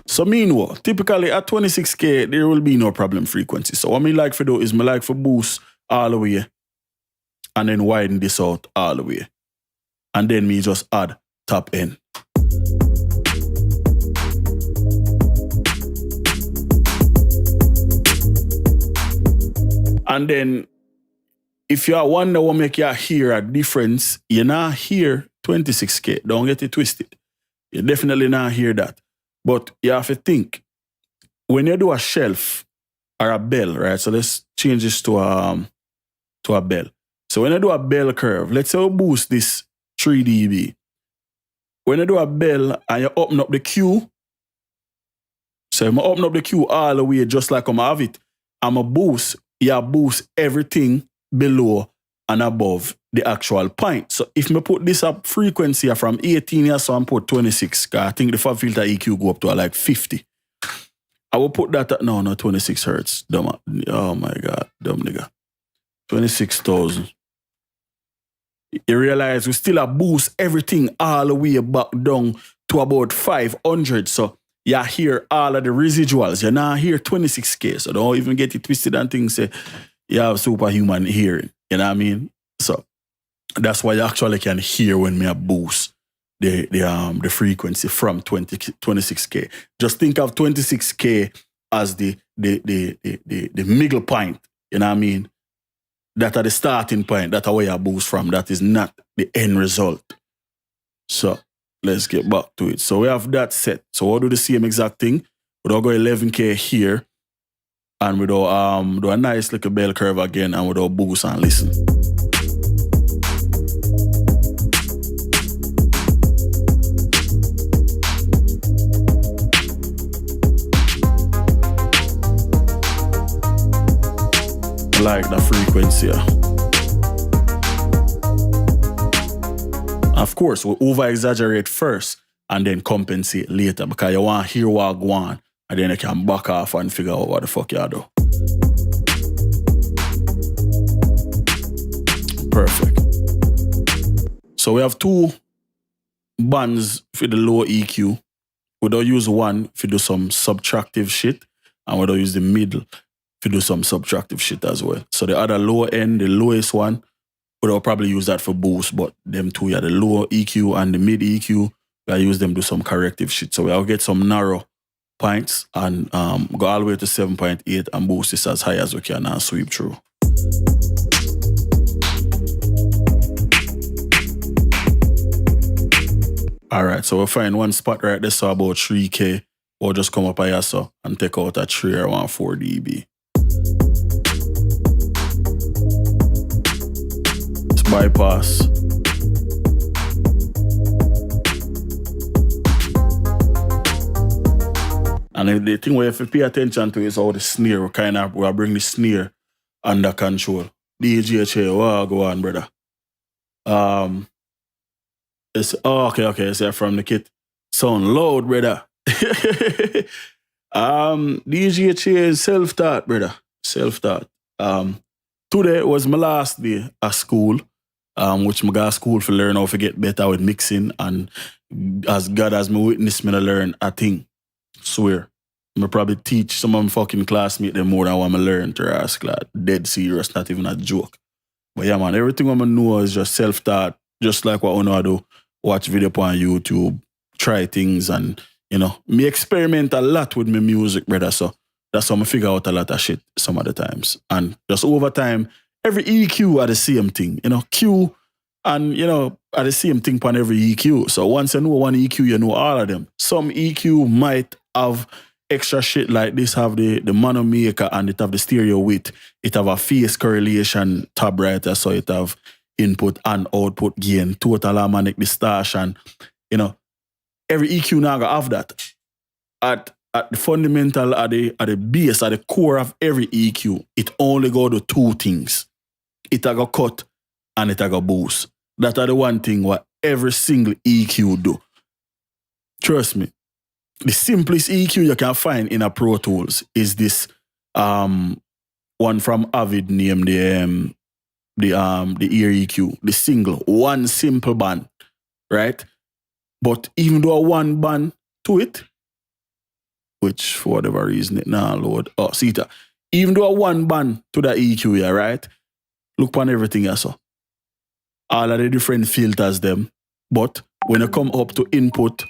So meanwhile, typically at 26K, there will be no problem frequency. So what I like for do is I like for boost all the way and then widen this out all the way. And then me just add top end. And then if you wonder what make you hear a difference, you not hear 26K. Don't get it twisted. You definitely not hear that. But you have to think, when you do a shelf or a bell, right? So let's change this to a bell. So when you do a bell curve, let's say we boost this 3 dB. When you do a bell and you open up the Q, so if I open up the Q all the way just like I have it, I'm a boost, you boost everything below and above the actual point. So if I put this up frequency from 18 here, so I put 26, because I think the fab filter EQ go up to like 50. I will put that at, no, 26 hertz. Dumb, oh my God, dumb nigga. 26,000. You realize we still boost everything all the way back down to about 500. So you hear all of the residuals. You now hear 26K. So don't even get it twisted and things say you have superhuman hearing. You know what I mean? So that's why you actually can hear when me boost the frequency from 26K. Just think of 26K as the middle point. You know what I mean? That are the starting point. That's where you boost from. That is not the end result. So let's get back to it. So we have that set. So we'll do the same exact thing. We'll go 11K here. And we'll do a nice little bell curve again. And we'll do boost and listen. Like the frequency. Of course, we over-exaggerate first and then compensate later because you want to hear what go on and then you can back off and figure out what the fuck you do. Perfect. So we have 2 bands for the low EQ. We don't use one to do some subtractive shit and we don't use the middle to do some subtractive shit as well. So the other lower end, the lowest one, we'll probably use that for boost, but them two, yeah, the low EQ and the mid EQ, we'll use them to do some corrective shit. So we'll get some narrow points and go all the way to 7.8 and boost this as high as we can and sweep through. Alright, so we'll find one spot right there, so about 3K. We'll just come up here so and take out a 3 or 1 4 dB. It's bypass. And the thing we have to pay attention to is how the snare, we bring the snare under control. DJ, what go on, brother? It's okay. So from the kit. Sound loud, brother. DJ is self-taught, brother. Self-taught. Today was my last day at school, which I got to school to learn how to get better with mixing, and as God has me witness me to learn a thing. Swear. I probably teach some of my fucking classmates them more than what I learn to ask, like, dead serious, not even a joke. But yeah, man, everything I know is just self-taught, just like what I do. Watch video on YouTube, try things, and, me experiment a lot with my music, brother, so that's how I figure out a lot of shit some of the times. And just over time, every EQ are the same thing, Q and, are the same thing on every EQ. So once you know one EQ, you know all of them. Some EQ might have extra shit like this, have the mono maker, and it have the stereo width. It have a phase correlation tab right there, so it have input and output gain, total harmonic distortion. Every EQ now gonna have that. At the fundamental, at the base, at the core of every EQ, it only go to 2 things. It a go cut and it a go boost. That are the one thing what every single EQ do. Trust me. The simplest EQ you can find in a Pro Tools is this one from Avid named the ear EQ, the single, one simple band, right? But even though one band to it, which for whatever reason it now load, see that. Even though one band to the EQ here, right? Look on everything here, so. All of the different filters them, but when you come up to input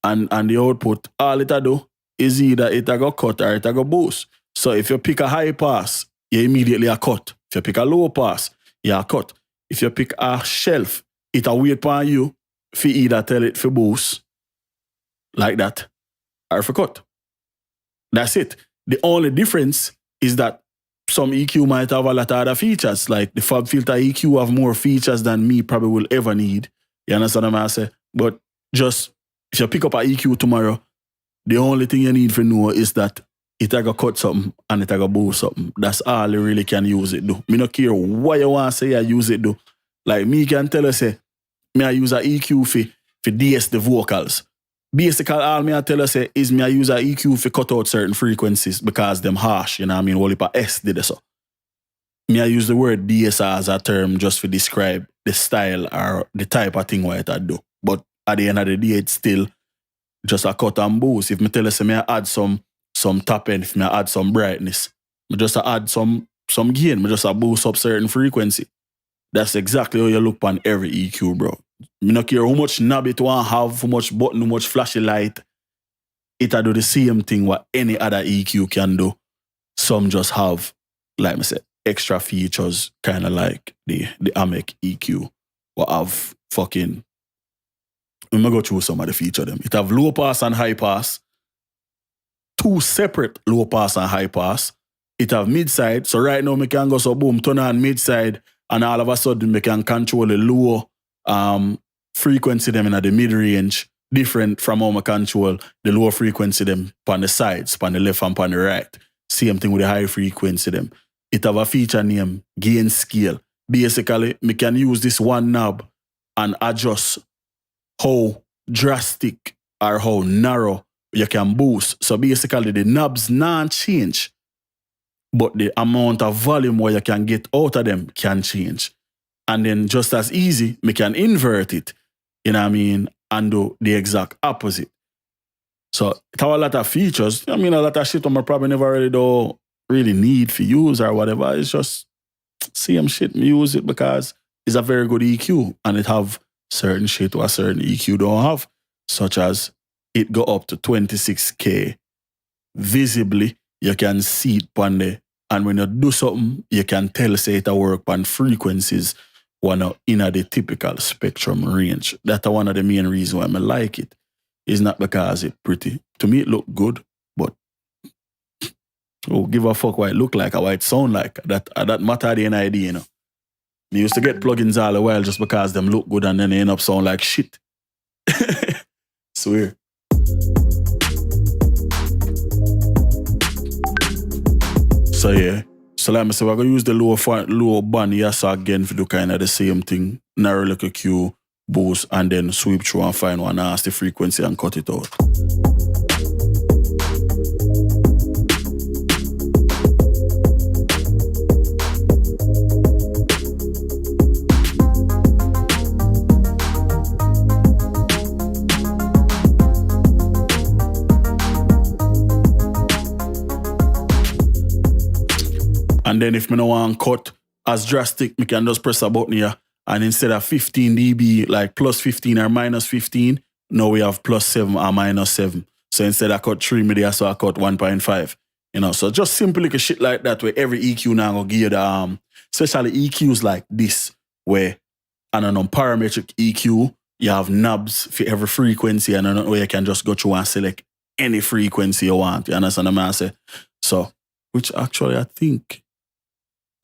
and the output, all it do is either it a go cut or it a go boost. So if you pick a high pass, you immediately a cut. If you pick a low pass, you a cut. If you pick a shelf, it a wait for you for either tell it for boost, like that, or for cut. That's it. The only difference is that some EQ might have a lot of other features, like the Fab Filter EQ have more features than me probably will ever need. You understand what I'm saying? But just, if you pick up an EQ tomorrow, the only thing you need to know is that it a go cut something and it a go boost something. That's all you really can use it do. Me no care what you want to say I use it do. Like me can tell you say, me I use a EQ for DS the vocals. Basically, all me I tell you say is me I use a EQ for cut out certain frequencies because them harsh, you know what I mean? Well, if a S did it so. Me I use the word DS as a term just to describe the style or the type of thing what it do. But at the end of the day, it's still just a cut and boost. If me tell you say me I add some top end, if me I add some brightness, me just add some gain, me just boost up certain frequency. That's exactly how you look on every EQ, bro. Me no care how much knob it want have, how much button, how much flashy light. It'll do the same thing what any other EQ can do. Some just have, like I said, extra features, kind of like the AMEC EQ. What have fucking... I'm going to go through some of the features them. It have low pass and high pass. 2 separate low pass and high pass. It have mid side. So right now, I can go so boom, turn on mid side, and all of a sudden, I can control the low frequency them in the mid range, different from how I control the low frequency them on the sides, on the left and on the right. Same thing with the high frequency them. It have a feature named gain scale. Basically, I can use this one knob and adjust how drastic or how narrow you can boost. So basically, the knobs not change, but the amount of volume where you can get out of them can change. And then just as easy, we can invert it, you know what I mean, and do the exact opposite. So it have a lot of features. I mean, a lot of shit I probably never really need for use or whatever. It's just same shit. Me use it because it's a very good EQ and it have certain shit or a certain EQ don't have, such as it go up to 26K visibly, you can see it on there. And when you do something, you can tell, say, it work on frequencies one in the typical spectrum range. That's one of the main reasons why I like it. It's not because it's pretty. To me, it look good, but oh, give a fuck what it look like or what it sound like. That matter at the end idea, you know. Me used to get plugins all the while just because them look good and then they end up sound like shit. Swear. So yeah. So like I said, we're going to use the low band yes again to do kind of the same thing. Narrow like a Q, boost, and then sweep through and find one nasty frequency and cut it out. And then if I don't want to cut as drastic, I can just press a button here. And instead of 15 dB, like plus 15 or minus 15, now we have plus 7 or minus 7. So instead I cut 3 media, so I cut 1.5. You know, so just simple like a shit like that where every EQ now will give you the, especially EQs like this, where on an parametric EQ, you have knobs for every frequency and where you can just go through and select any frequency you want. You understand what I'm saying? So, which actually I think,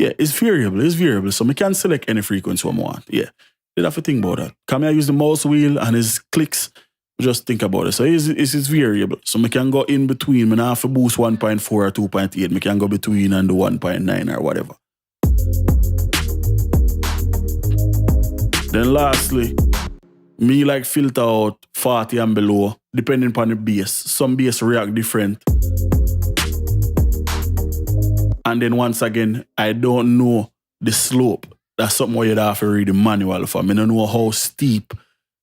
yeah, it's variable. So I can select any frequency I want. Yeah, you have to think about that. Can I use the mouse wheel and his clicks? Just think about it. So it's variable. So I can go in between. I don't have to boost 1.4 or 2.8. I can go between and do 1.9 or whatever. Then lastly, me like filter out 40 and below, depending upon the bass. Some bass react different. And then once again, I don't know the slope. That's something where you'd have to read the manual for. I don't know how steep,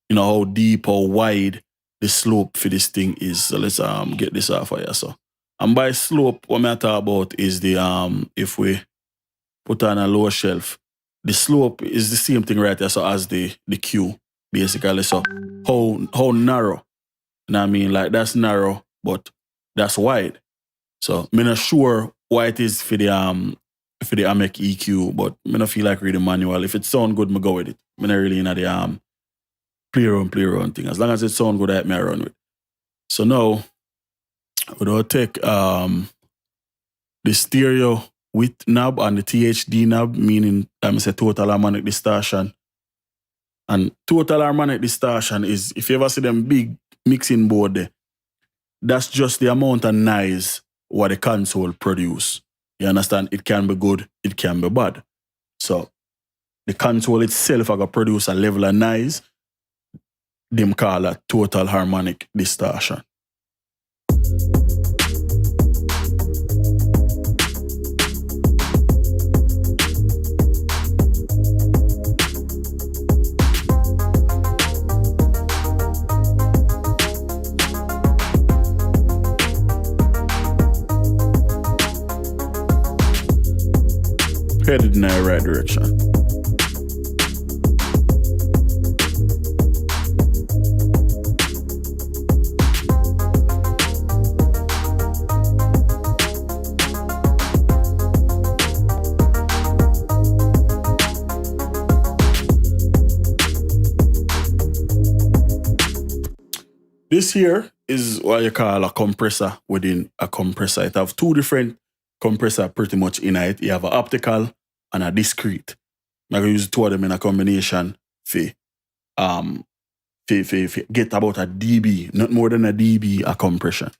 you know, how deep, how wide the slope for this thing is. So let's get this off of here. So, and by slope, what I'm talking about is the if we put on a lower shelf, the slope is the same thing right there, so as the Q, basically. So how narrow. You know what I mean? Like that's narrow, but that's wide. So I'm not sure what it is for the AMEC EQ, but I don't feel like reading manual. If it sound good, I go with it. I'm not really in the play around thing. As long as it sound good, I may run with. So now we'll take the stereo width knob and the THD knob, meaning I say total harmonic distortion. And total harmonic distortion is, if you ever see them big mixing board there, that's just the amount of noise what the console produce. You understand? It can be good, it can be bad. So the console itself are going to produce a level of noise, them call it total harmonic distortion. Headed in the right direction. This here is what you call a compressor within a compressor. It have two different compressor pretty much in it. You have an optical and a discrete. I'm going to use two of them in a combination for get about a dB, not more than a dB a compression.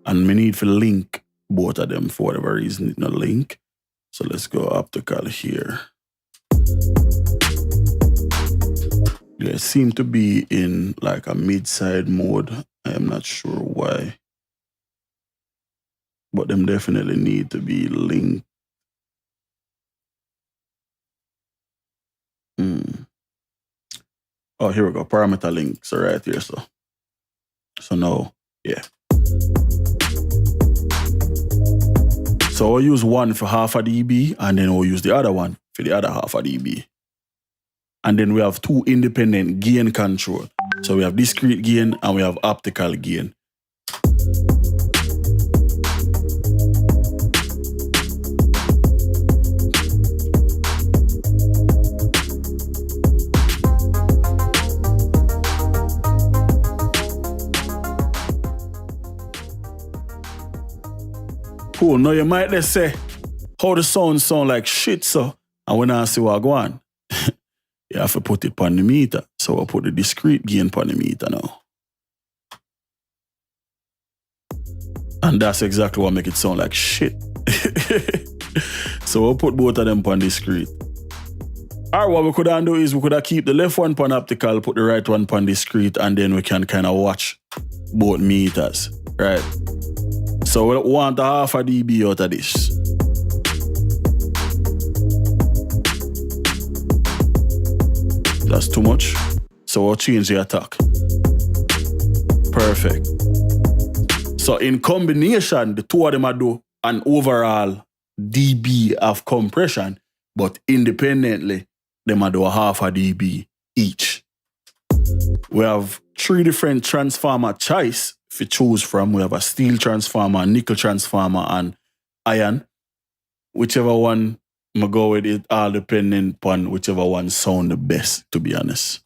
And we need to link both of them for whatever reason it not link. So let's go optical here. They seem to be in like a mid-side mode. I am not sure why. But them definitely need to be linked. Oh, here we go. Parameter links are right here. So now, yeah. So I'll use one for half a dB, and then we'll use the other one for the other half a dB. And then we have two independent gain control. So we have discrete gain and we have optical gain. Cool. Now you might just say, how the sound like shit, so. And when I see what I go on, you have to put it on the meter. So I put the discrete gain on the meter now. And that's exactly what make it sound like shit. So we'll put both of them on discrete. Alright, what we could do is we could keep the left one on optical, put the right one on discrete, and then we can kind of watch both meters, right? So we want a half a dB out of this. That's too much. So we'll change the attack. Perfect. So in combination, the two of them are do an overall dB of compression, but independently, them are do a half a dB each. We have 3 different transformer choice if you choose from. We have a steel transformer, a nickel transformer, and iron. Whichever one I go with, it all depending upon whichever one sound the best, to be honest.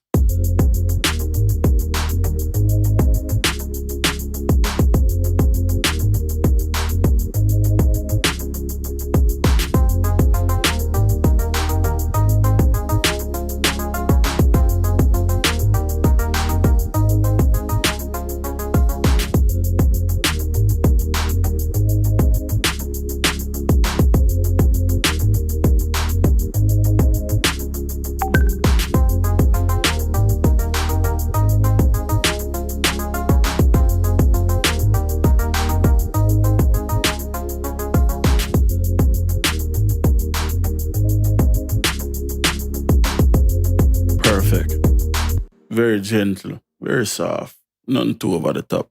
Very gentle, very soft, nothing too over the top.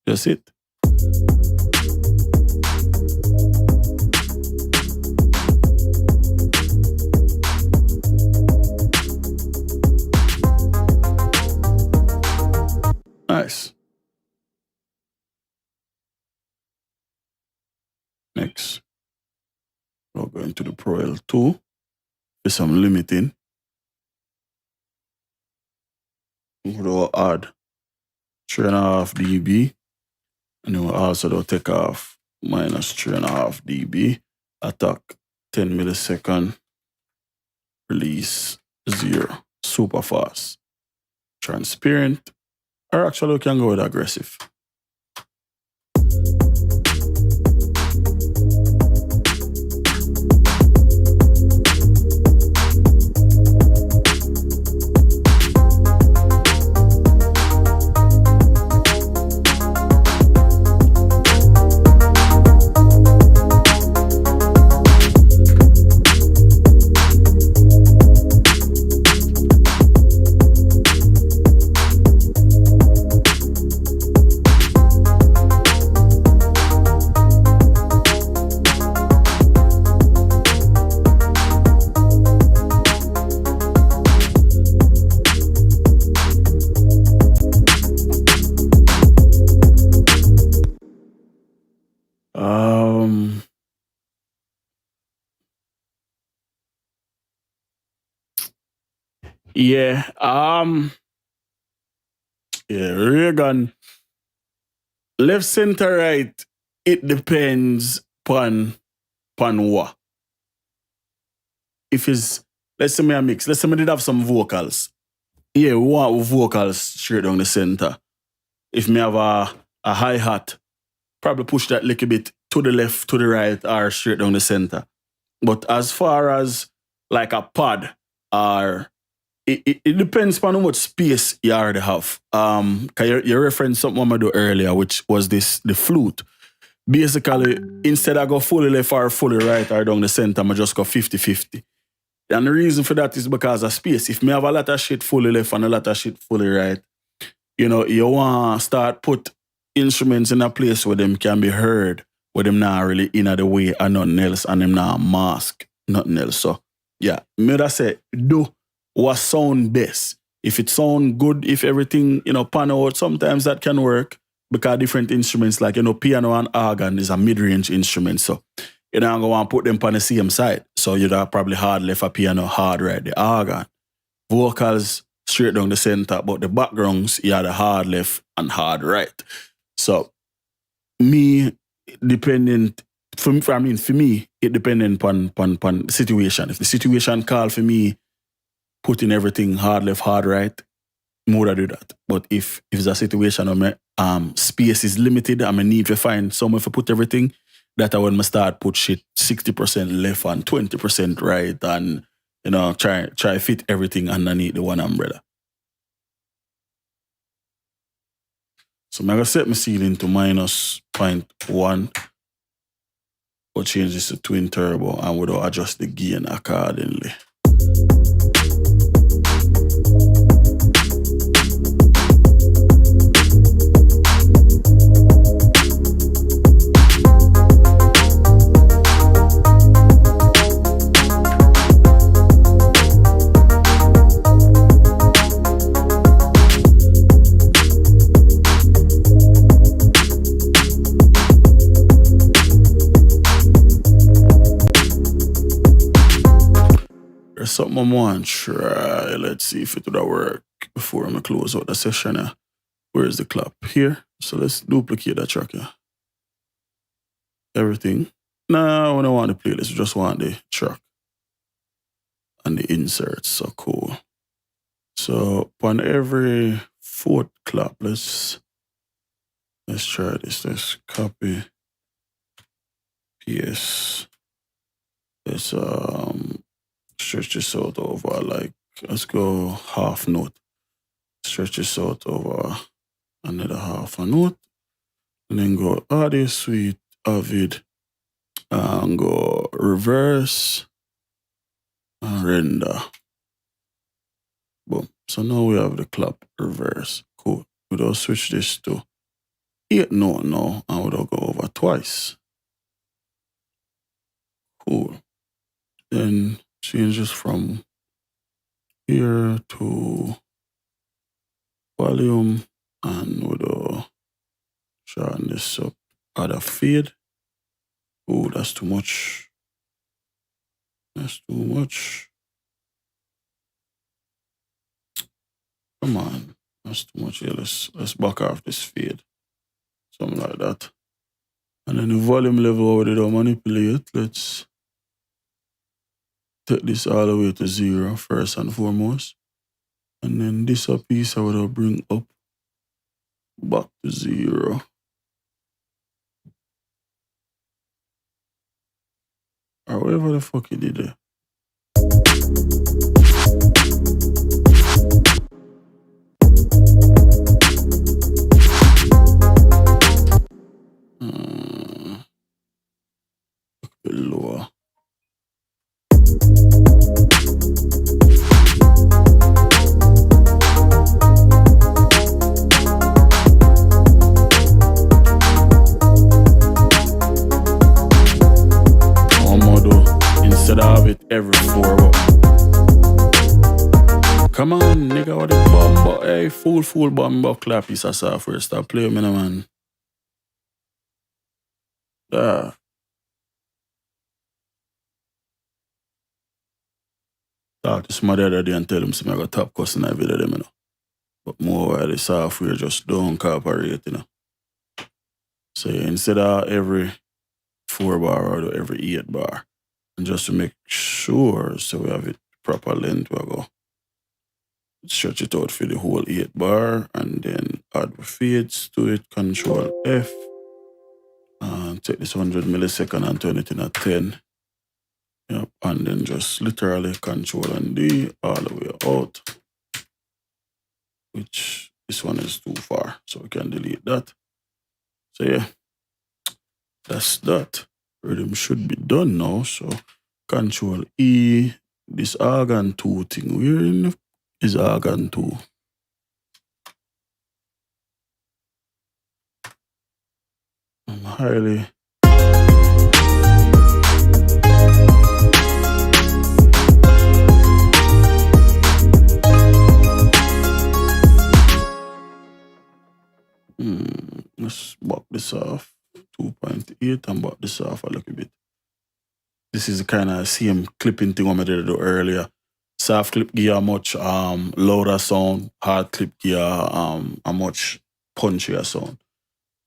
Just it. Nice. Next, we'll go into the Pro L2 with some limiting. We'll add 3.5 dB, and then we'll also take off minus 3.5 dB, attack 10 millisecond, release 0, super fast, transparent, or actually we can go with aggressive. Reagan. Left, center, right, it depends upon what. If it's, let's say me a mix, let's say me did have some vocals. Yeah, we want vocals straight down the center. If me have a hi-hat, probably push that little bit to the left, to the right, or straight down the center. But as far as like a pad, or it depends on how much space you already have. You referenced something I do earlier, which was the flute. Basically, instead I go fully left or fully right or down the center, I just go 50-50. And the reason for that is because of space. If me have a lot of shit fully left and a lot of shit fully right, you know, you want to start put instruments in a place where them can be heard, where them not really in the way and nothing else, and them not mask nothing else. So, yeah, me that say, do what sound best. If it sound good, if everything, you know, pan out, sometimes that can work because different instruments like, you know, piano and organ is a mid-range instrument. So you don't go and put them on the same side. So you'd have probably hard left a piano, hard right the organ. Vocals straight down the center, but the backgrounds, you have the hard left and hard right. So me, depending for me, it depending upon the situation. If the situation call for me, putting everything hard left, hard right, more to do that. But if it's a situation where my space is limited and I need to find somewhere to put everything, that I when I start put shit 60% left and 20% right and try fit everything underneath the one umbrella. So I'm gonna set my ceiling to minus 0.1. Or change this to twin turbo and we'll adjust the gain accordingly. There's something I want to try. Let's see if it would work before I close out the session. Where's the clap? Here. So let's duplicate that track here. Everything. No, we don't want the playlist. We just want the track and the inserts. So cool. So on every fourth clap, let's try this. Let's copy. PS. Let's stretch this out over let's go half note. Stretch this out over another half a note. And then go audio suite, Avid, and go reverse and render. Boom. So now we have the clap reverse. Cool. We'll switch this to 8 note now and we'll go over twice. Cool. Then changes from here to volume and we'll shorten this up. Add a fade. Oh, that's too much. That's too much. Come on. That's too much. Yeah, let's back off this fade. Something like that. And then the volume level over there, manipulate. Let's take this all the way to 0 first and foremost. And then this a piece I would bring up back to 0. Or whatever the fuck he did there. A bit lower. Instead of it every 4 up. Come on, nigga, what the bumbo? Hey, full bumbo clap piece of software. Stop playing me, man. Thought to somebody the other day and tell him something I got top cussing that video them, But more while the software just don't cooperate, So instead of every 4 bar or every 8 bar. And just to make sure so we have it proper length, we'll go stretch it out for the whole 8 bar and then add fades to it, Control F. And take this 100 millisecond and turn it in a 10. Yep, and then just literally Control and D all the way out. Which this one is too far, so we can delete that. So yeah, that's that. Rhythm should be done now, so Control E, this organ 2 thing. Where in the is organ 2? I'm highly let's back this off. 2.8 and back this off a little bit. This is the kind of same clipping thing I did earlier. Soft clip give a much louder sound, hard clip give a much punchier sound.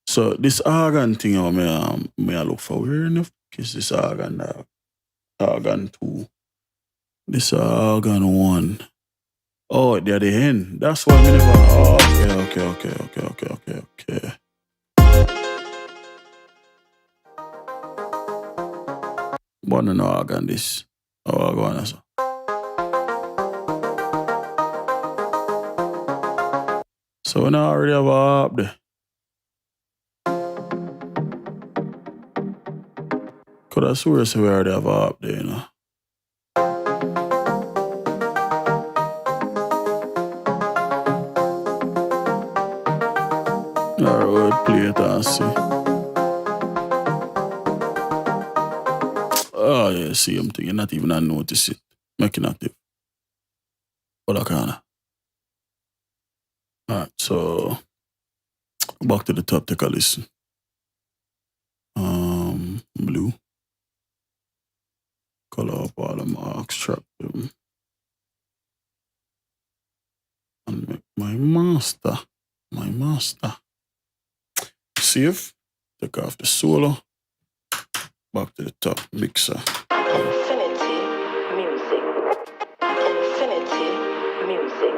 So this organ thing I look for, where in the Kiss this organ dog. Organ 2. This organ 1. Oh, they're the end. That's why we never. Oh, okay. But no organ this. Oh, organ so. So we now already have a harp there. Could I swear so we already have a harp there, you know? Alright, we'll play it and see. Oh yeah, see I'm thinking, not even I notice it. Making active. What kind of. Alright, so back to the top, take a listen. Blue. Color up all the marks, track them. And make my master. Save. Take off the solo. Back to the top, mixer. Infinity music. Infinity music.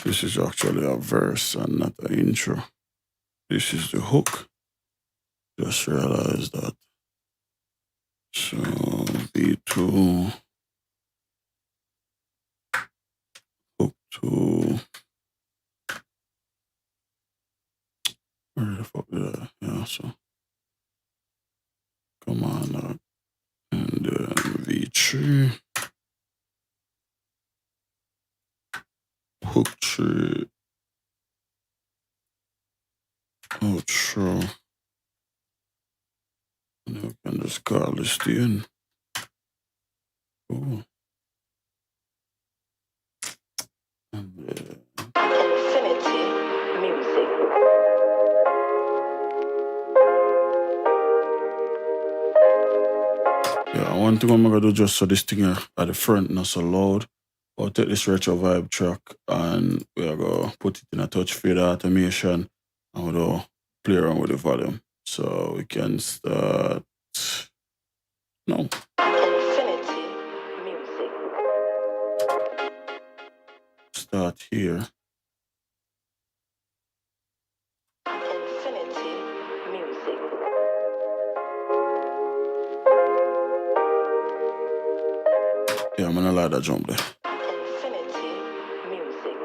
This is actually a verse and not an intro. This is the hook. Just realized that. So B2 hook to where the fuck did I? Yeah, so come on and then V3 hook 3 outro. And you can just call this the end. Cool. And Infinity music. yeah, one thing I'm gonna do just so this thing at the front not so loud. I'll take this retro vibe track and we're gonna put it in a touch fader automation and we'll play around with the volume. So we can start. No. Infinity music. Start here. Infinity music. Yeah, I'm gonna like that jump there. Infinity music.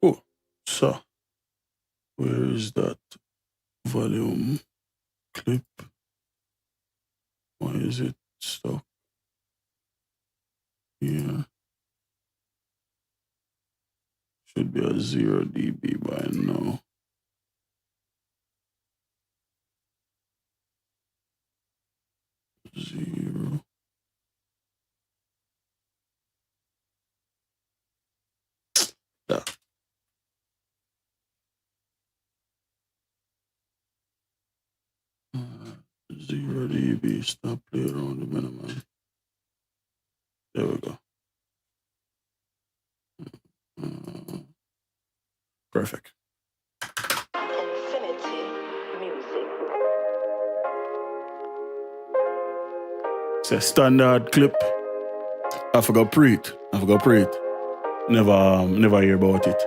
Cool. So where is that volume clip? Why is it stuck here? Should be a 0 dB by now. Zero. That. 0 dB. Stop playing around the minimum. There we go. Perfect. Infinity Music. It's a standard clip. I forgot pre it. Never hear about it.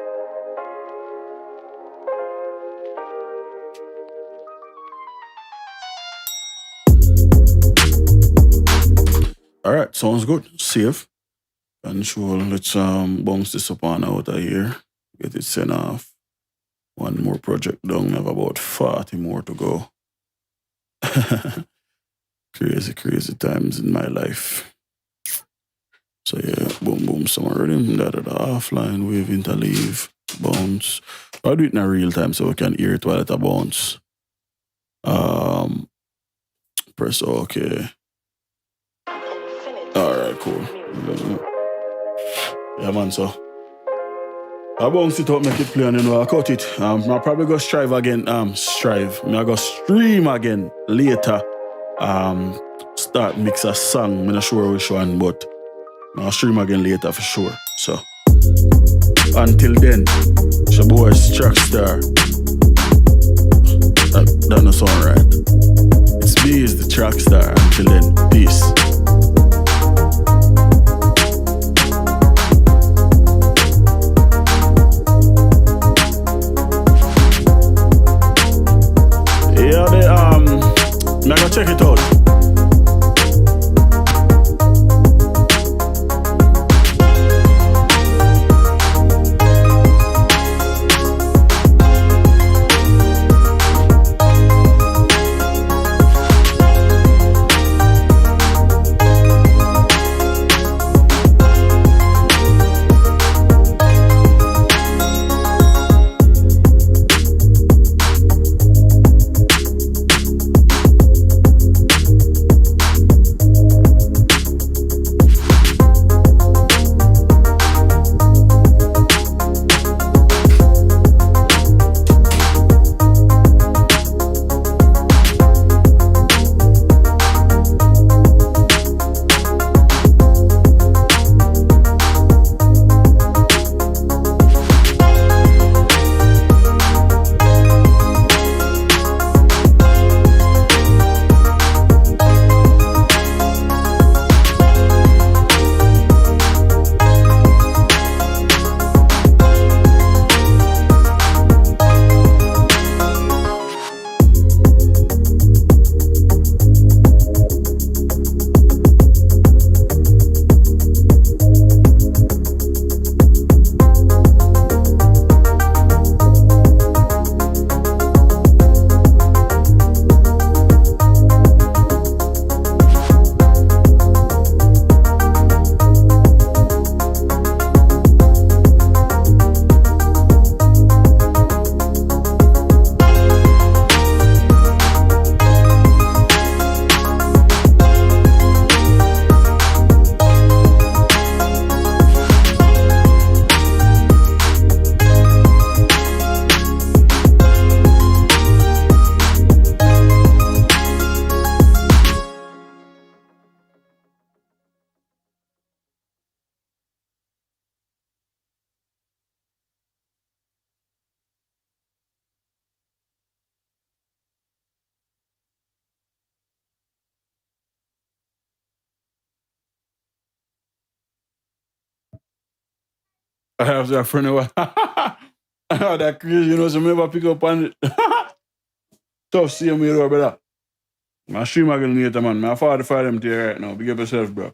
Alright, sounds good. Safe. Control. Let's bounce this up on out of here. Get it sent off. One more project done. We have about 40 more to go. Crazy times in my life. So yeah, boom, summer rhythm, offline, wave, interleave, bounce. I'll do it in real time so we can hear it while it a bounce. Press OK. Alright, cool. Yeah, man, so I bounce it up, make it play, and then I'll cut it. I'll probably go strive again. I'll go stream again later. Start mix a song. I'm not sure which one, but I'll stream again later for sure. So until then, it's your boy TrackStar. That don't sound right. Itz-Beez-Da TrackStar. Until then, peace. Yeah, I'm gonna check it out. I have that friend who that crazy, you know, so maybe I pick up on it. Tough seeing me though, brother. My stream again later, man. My father for them to you right now. Big up yourself, bro.